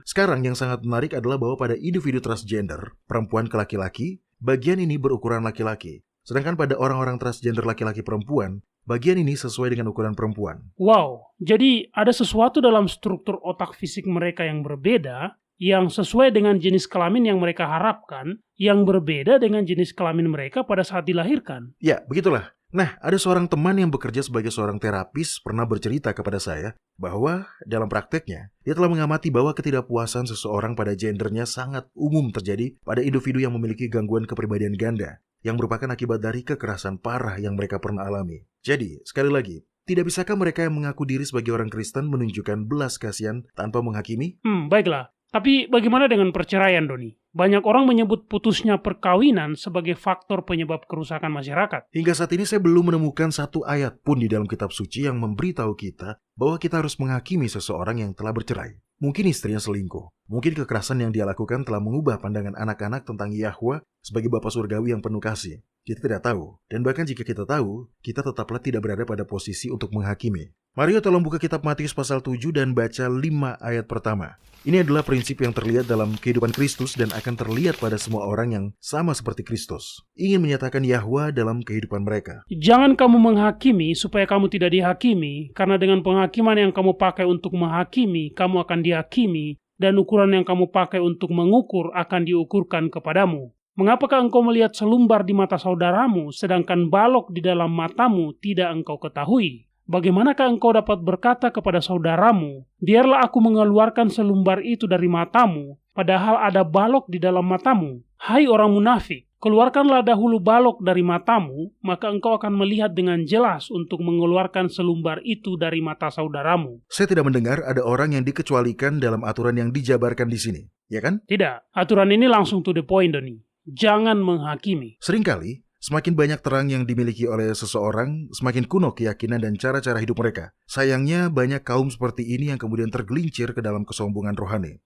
Sekarang yang sangat menarik adalah bahwa pada individu transgender, perempuan ke laki-laki, bagian ini berukuran laki-laki. Sedangkan pada orang-orang transgender laki-laki perempuan, bagian ini sesuai dengan ukuran perempuan. Wow, jadi ada sesuatu dalam struktur otak fisik mereka yang berbeda, yang sesuai dengan jenis kelamin yang mereka harapkan, yang berbeda dengan jenis kelamin mereka pada saat dilahirkan. Ya, begitulah. Nah, ada seorang teman yang bekerja sebagai seorang terapis pernah bercerita kepada saya bahwa dalam prakteknya, dia telah mengamati bahwa ketidakpuasan seseorang pada gendernya sangat umum terjadi pada individu yang memiliki gangguan kepribadian ganda, yang merupakan akibat dari kekerasan parah yang mereka pernah alami. Jadi, sekali lagi, tidak bisakah mereka yang mengaku diri sebagai orang Kristen menunjukkan belas kasihan tanpa menghakimi? Baiklah. Tapi bagaimana dengan perceraian, Doni? Banyak orang menyebut putusnya perkawinan sebagai faktor penyebab kerusakan masyarakat. Hingga saat ini saya belum menemukan satu ayat pun di dalam kitab suci yang memberitahu kita bahwa kita harus menghakimi seseorang yang telah bercerai. Mungkin istrinya selingkuh. Mungkin kekerasan yang dia lakukan telah mengubah pandangan anak-anak tentang Yahwa sebagai Bapa Surgawi yang penuh kasih. Kita tidak tahu. Dan bahkan jika kita tahu, kita tetaplah tidak berada pada posisi untuk menghakimi. Mario, tolong buka kitab Matius pasal 7 dan baca 5 ayat pertama. Ini adalah prinsip yang terlihat dalam kehidupan Kristus dan akan terlihat pada semua orang yang sama seperti Kristus. Ingin menyatakan Yahwa dalam kehidupan mereka. Jangan kamu menghakimi supaya kamu tidak dihakimi, karena dengan penghakimi penghakiman yang kamu pakai untuk menghakimi, kamu akan dihakimi, dan ukuran yang kamu pakai untuk mengukur akan diukurkan kepadamu. Mengapakah engkau melihat selumbar di mata saudaramu, sedangkan balok di dalam matamu tidak engkau ketahui? Bagaimanakah engkau dapat berkata kepada saudaramu, biarlah aku mengeluarkan selumbar itu dari matamu, padahal ada balok di dalam matamu? Hai orang munafik, keluarkanlah dahulu balok dari matamu, maka engkau akan melihat dengan jelas untuk mengeluarkan selumbar itu dari mata saudaramu. Saya tidak mendengar ada orang yang dikecualikan dalam aturan yang dijabarkan di sini, ya kan? Tidak, aturan ini langsung to the point, Doni. Jangan menghakimi. Seringkali, semakin banyak terang yang dimiliki oleh seseorang, semakin kuno keyakinan dan cara-cara hidup mereka. Sayangnya, banyak kaum seperti ini yang kemudian tergelincir ke dalam kesombongan rohani.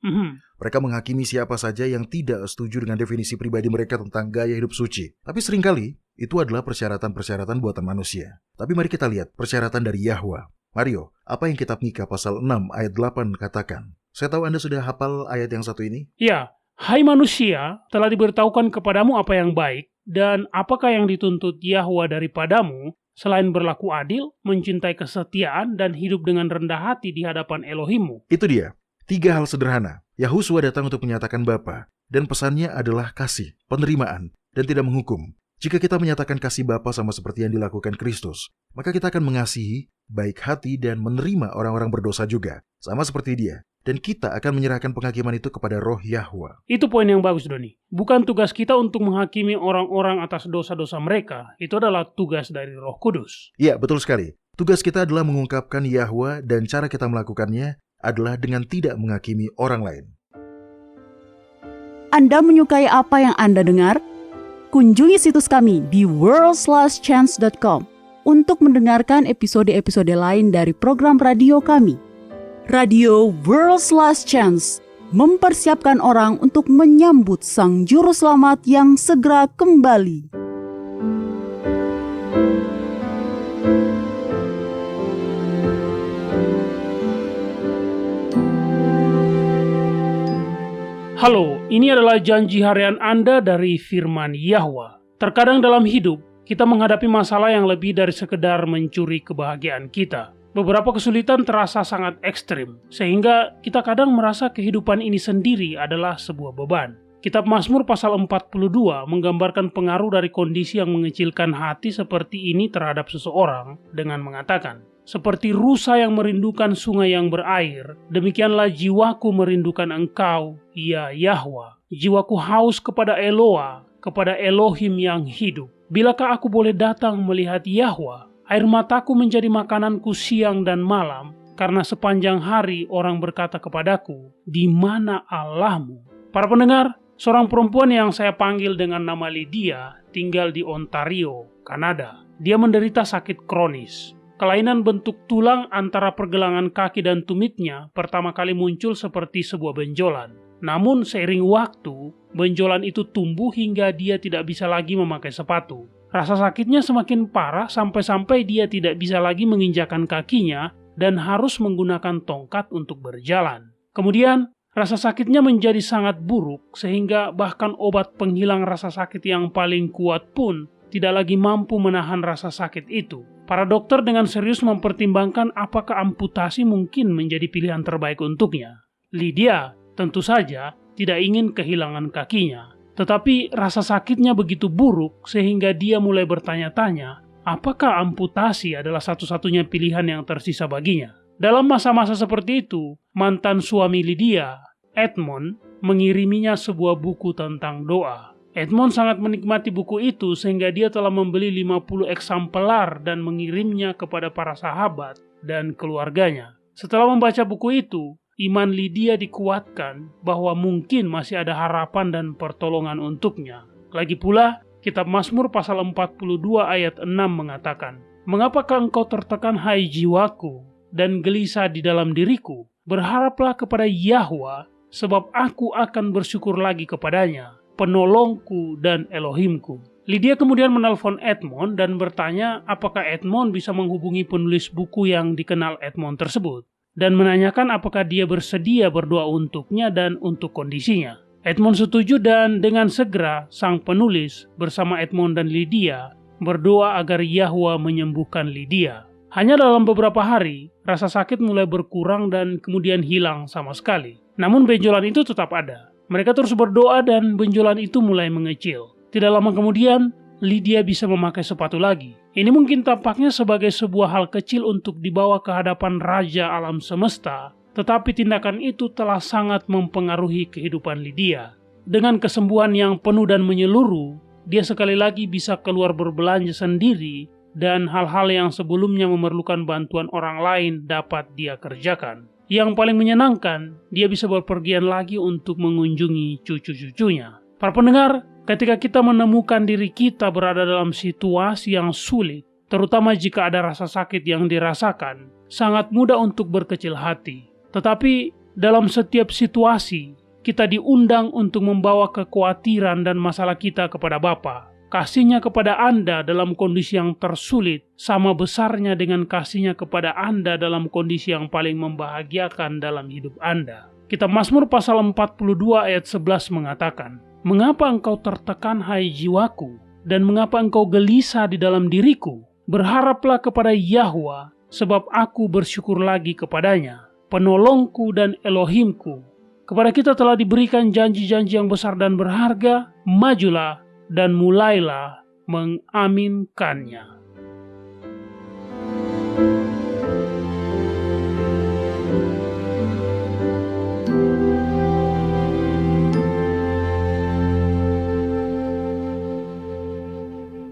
Mereka menghakimi siapa saja yang tidak setuju dengan definisi pribadi mereka tentang gaya hidup suci. Tapi seringkali, itu adalah persyaratan-persyaratan buatan manusia. Tapi mari kita lihat persyaratan dari Yahwa. Mario, apa yang kitab Mika pasal 6 ayat 8 katakan? Saya tahu Anda sudah hafal ayat yang satu ini. Ya, hai manusia, telah diberitahukan kepadamu apa yang baik, dan apakah yang dituntut Yahwa daripadamu, selain berlaku adil, mencintai kesetiaan, dan hidup dengan rendah hati di hadapan Elohimmu. Itu dia. 3 hal sederhana. Yahusua datang untuk menyatakan Bapa, dan pesannya adalah kasih, penerimaan, dan tidak menghukum. Jika kita menyatakan kasih Bapa sama seperti yang dilakukan Kristus, maka kita akan mengasihi, baik hati, dan menerima orang-orang berdosa juga, sama seperti Dia. Dan kita akan menyerahkan penghakiman itu kepada roh Yahwa. Itu poin yang bagus, Doni. Bukan tugas kita untuk menghakimi orang-orang atas dosa-dosa mereka. Itu adalah tugas dari Roh Kudus. Ya, betul sekali. Tugas kita adalah mengungkapkan Yahwa dan cara kita melakukannya adalah dengan tidak menghakimi orang lain. Anda menyukai apa yang Anda dengar? Kunjungi situs kami di worldslastchance.com untuk mendengarkan episode-episode lain dari program radio kami. Radio World's Last Chance mempersiapkan orang untuk menyambut Sang Juru Selamat yang segera kembali. Halo, ini adalah janji harian Anda dari firman Yahwa. Terkadang dalam hidup, kita menghadapi masalah yang lebih dari sekedar mencuri kebahagiaan kita. Beberapa kesulitan terasa sangat ekstrim, sehingga kita kadang merasa kehidupan ini sendiri adalah sebuah beban. Kitab Mazmur pasal 42 menggambarkan pengaruh dari kondisi yang mengecilkan hati seperti ini terhadap seseorang dengan mengatakan, seperti rusa yang merindukan sungai yang berair, demikianlah jiwaku merindukan Engkau, ya Yahwa. Jiwaku haus kepada Eloa, kepada Elohim yang hidup. Bilakah aku boleh datang melihat Yahwa? Air mataku menjadi makananku siang dan malam, karena sepanjang hari orang berkata kepadaku, di mana Allahmu? Para pendengar, seorang perempuan yang saya panggil dengan nama Lydia tinggal di Ontario, Kanada. Dia menderita sakit kronis. Kelainan bentuk tulang antara pergelangan kaki dan tumitnya pertama kali muncul seperti sebuah benjolan. Namun seiring waktu, benjolan itu tumbuh hingga dia tidak bisa lagi memakai sepatu. Rasa sakitnya semakin parah sampai-sampai dia tidak bisa lagi menginjakan kakinya dan harus menggunakan tongkat untuk berjalan. Kemudian, rasa sakitnya menjadi sangat buruk sehingga bahkan obat penghilang rasa sakit yang paling kuat pun tidak lagi mampu menahan rasa sakit itu. Para dokter dengan serius mempertimbangkan apakah amputasi mungkin menjadi pilihan terbaik untuknya. Lydia tentu saja tidak ingin kehilangan kakinya. Tetapi rasa sakitnya begitu buruk sehingga dia mulai bertanya-tanya, apakah amputasi adalah satu-satunya pilihan yang tersisa baginya? Dalam masa-masa seperti itu, mantan suami Lydia, Edmond, mengiriminya sebuah buku tentang doa. Edmond sangat menikmati buku itu sehingga dia telah membeli 50 eksemplar dan mengirimnya kepada para sahabat dan keluarganya. Setelah membaca buku itu, iman Lydia dikuatkan bahwa mungkin masih ada harapan dan pertolongan untuknya. Lagi pula, kitab Mazmur pasal 42 ayat 6 mengatakan, "Mengapakah engkau tertekan hai jiwaku dan gelisah di dalam diriku? Berharaplah kepada Yahwa, sebab aku akan bersyukur lagi kepadanya, penolongku dan Elohimku." Lydia kemudian menelpon Edmond dan bertanya apakah Edmond bisa menghubungi penulis buku yang dikenal Edmond tersebut, dan menanyakan apakah dia bersedia berdoa untuknya dan untuk kondisinya. Edmond setuju dan dengan segera sang penulis bersama Edmond dan Lydia berdoa agar Yahwa menyembuhkan Lydia. Hanya dalam beberapa hari, rasa sakit mulai berkurang dan kemudian hilang sama sekali. Namun benjolan itu tetap ada. Mereka terus berdoa dan benjolan itu mulai mengecil. Tidak lama kemudian, Lydia bisa memakai sepatu lagi. Ini mungkin tampaknya sebagai sebuah hal kecil untuk dibawa ke hadapan Raja Alam Semesta, tetapi tindakan itu telah sangat mempengaruhi kehidupan Lydia. Dengan kesembuhan yang penuh dan menyeluruh, dia sekali lagi bisa keluar berbelanja sendiri dan hal-hal yang sebelumnya memerlukan bantuan orang lain dapat dia kerjakan. Yang paling menyenangkan, dia bisa berpergian lagi untuk mengunjungi cucu-cucunya. Para pendengar, ketika kita menemukan diri kita berada dalam situasi yang sulit, terutama jika ada rasa sakit yang dirasakan, sangat mudah untuk berkecil hati. Tetapi dalam setiap situasi, kita diundang untuk membawa kekhawatiran dan masalah kita kepada Bapa. Kasihnya kepada Anda dalam kondisi yang tersulit sama besarnya dengan kasihnya kepada Anda dalam kondisi yang paling membahagiakan dalam hidup Anda. Kitab Mazmur pasal 42 ayat 11 mengatakan, "Mengapa engkau tertekan hai jiwaku, dan mengapa engkau gelisah di dalam diriku? Berharaplah kepada Yahwa, sebab aku bersyukur lagi kepadanya, penolongku dan Elohimku. Kepada kita telah diberikan janji-janji yang besar dan berharga, majulah dan mulailah mengaminkannya."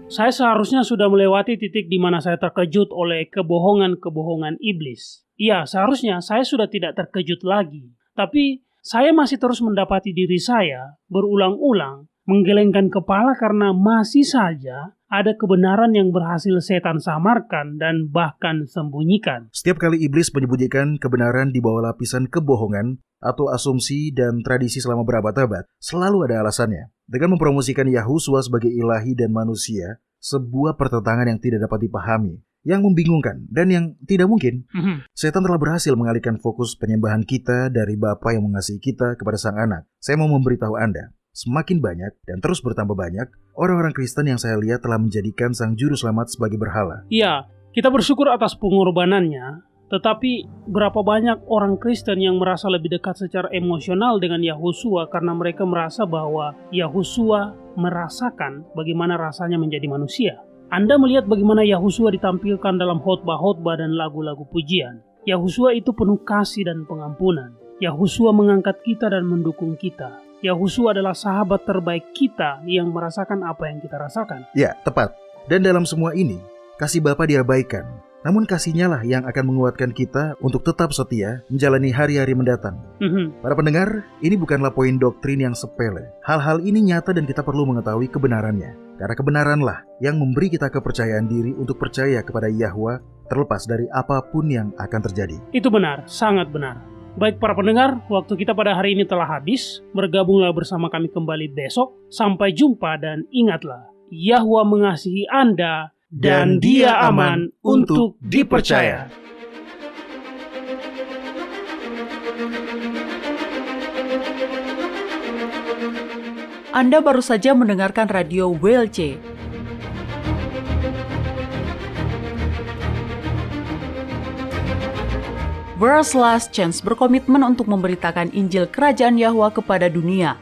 Saya seharusnya sudah melewati titik di mana saya terkejut oleh kebohongan-kebohongan iblis. Iya, seharusnya saya sudah tidak terkejut lagi. Tapi saya masih terus mendapati diri saya berulang-ulang menggelengkan kepala karena masih saja ada kebenaran yang berhasil setan samarkan dan bahkan sembunyikan. Setiap kali iblis menyembunyikan kebenaran di bawah lapisan kebohongan atau asumsi dan tradisi selama berabad-abad, selalu ada alasannya. Dengan mempromosikan Yahusua sebagai ilahi dan manusia, sebuah pertentangan yang tidak dapat dipahami, yang membingungkan, dan yang tidak mungkin. Setan telah berhasil mengalihkan fokus penyembahan kita dari Bapa yang mengasihi kita kepada Sang Anak. Saya mau memberitahu Anda, semakin banyak dan terus bertambah banyak orang-orang Kristen yang saya lihat telah menjadikan Sang Juru Selamat sebagai berhala. Iya, kita bersyukur atas pengorbanannya, tetapi berapa banyak orang Kristen yang merasa lebih dekat secara emosional dengan Yahusua karena mereka merasa bahwa Yahusua merasakan bagaimana rasanya menjadi manusia. Anda melihat bagaimana Yahusua ditampilkan dalam khotbah-khotbah dan lagu-lagu pujian. Yahusua itu penuh kasih dan pengampunan. Yahusua mengangkat kita dan mendukung kita. Yahusua adalah sahabat terbaik kita yang merasakan apa yang kita rasakan. Ya, tepat. Dan dalam semua ini, kasih Bapa diabaikan. Namun kasihnya lah yang akan menguatkan kita untuk tetap setia menjalani hari-hari mendatang. Para pendengar, ini bukanlah poin doktrin yang sepele. Hal-hal ini nyata dan kita perlu mengetahui kebenarannya. Karena kebenaranlah yang memberi kita kepercayaan diri untuk percaya kepada Yahwa terlepas dari apapun yang akan terjadi. Itu benar, sangat benar. Baik para pendengar, waktu kita pada hari ini telah habis. Bergabunglah bersama kami kembali besok. Sampai jumpa dan ingatlah, Yahwa mengasihi Anda dan Dia aman untuk dipercaya. Anda baru saja mendengarkan Radio WLC. World's Last Chance berkomitmen untuk memberitakan Injil Kerajaan Yahwa kepada dunia.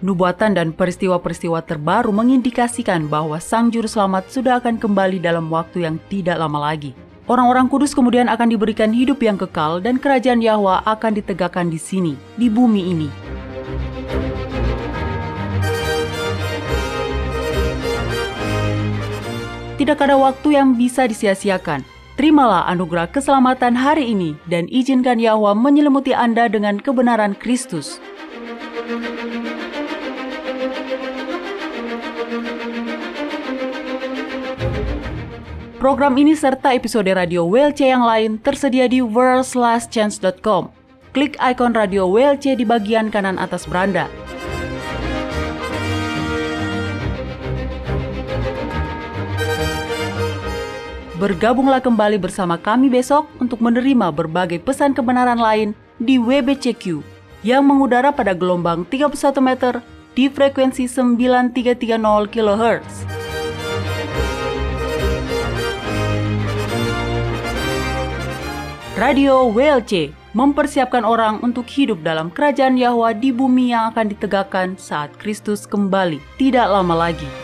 Nubuatan dan peristiwa-peristiwa terbaru mengindikasikan bahwa Sang Juru Selamat sudah akan kembali dalam waktu yang tidak lama lagi. Orang-orang kudus kemudian akan diberikan hidup yang kekal dan Kerajaan Yahwa akan ditegakkan di sini, di bumi ini. Tidak ada waktu yang bisa disia-siakan. Terimalah anugerah keselamatan hari ini dan izinkan Yahwa menyelimuti Anda dengan kebenaran Kristus. Program ini serta episode Radio WLC yang lain tersedia di worldslastchance.com. Klik ikon Radio WLC di bagian kanan atas beranda. Bergabunglah kembali bersama kami besok untuk menerima berbagai pesan kebenaran lain di WBCQ yang mengudara pada gelombang 31 meter di frekuensi 9330 kHz. Radio WLC mempersiapkan orang untuk hidup dalam kerajaan Yahwa di bumi yang akan ditegakkan saat Kristus kembali tidak lama lagi.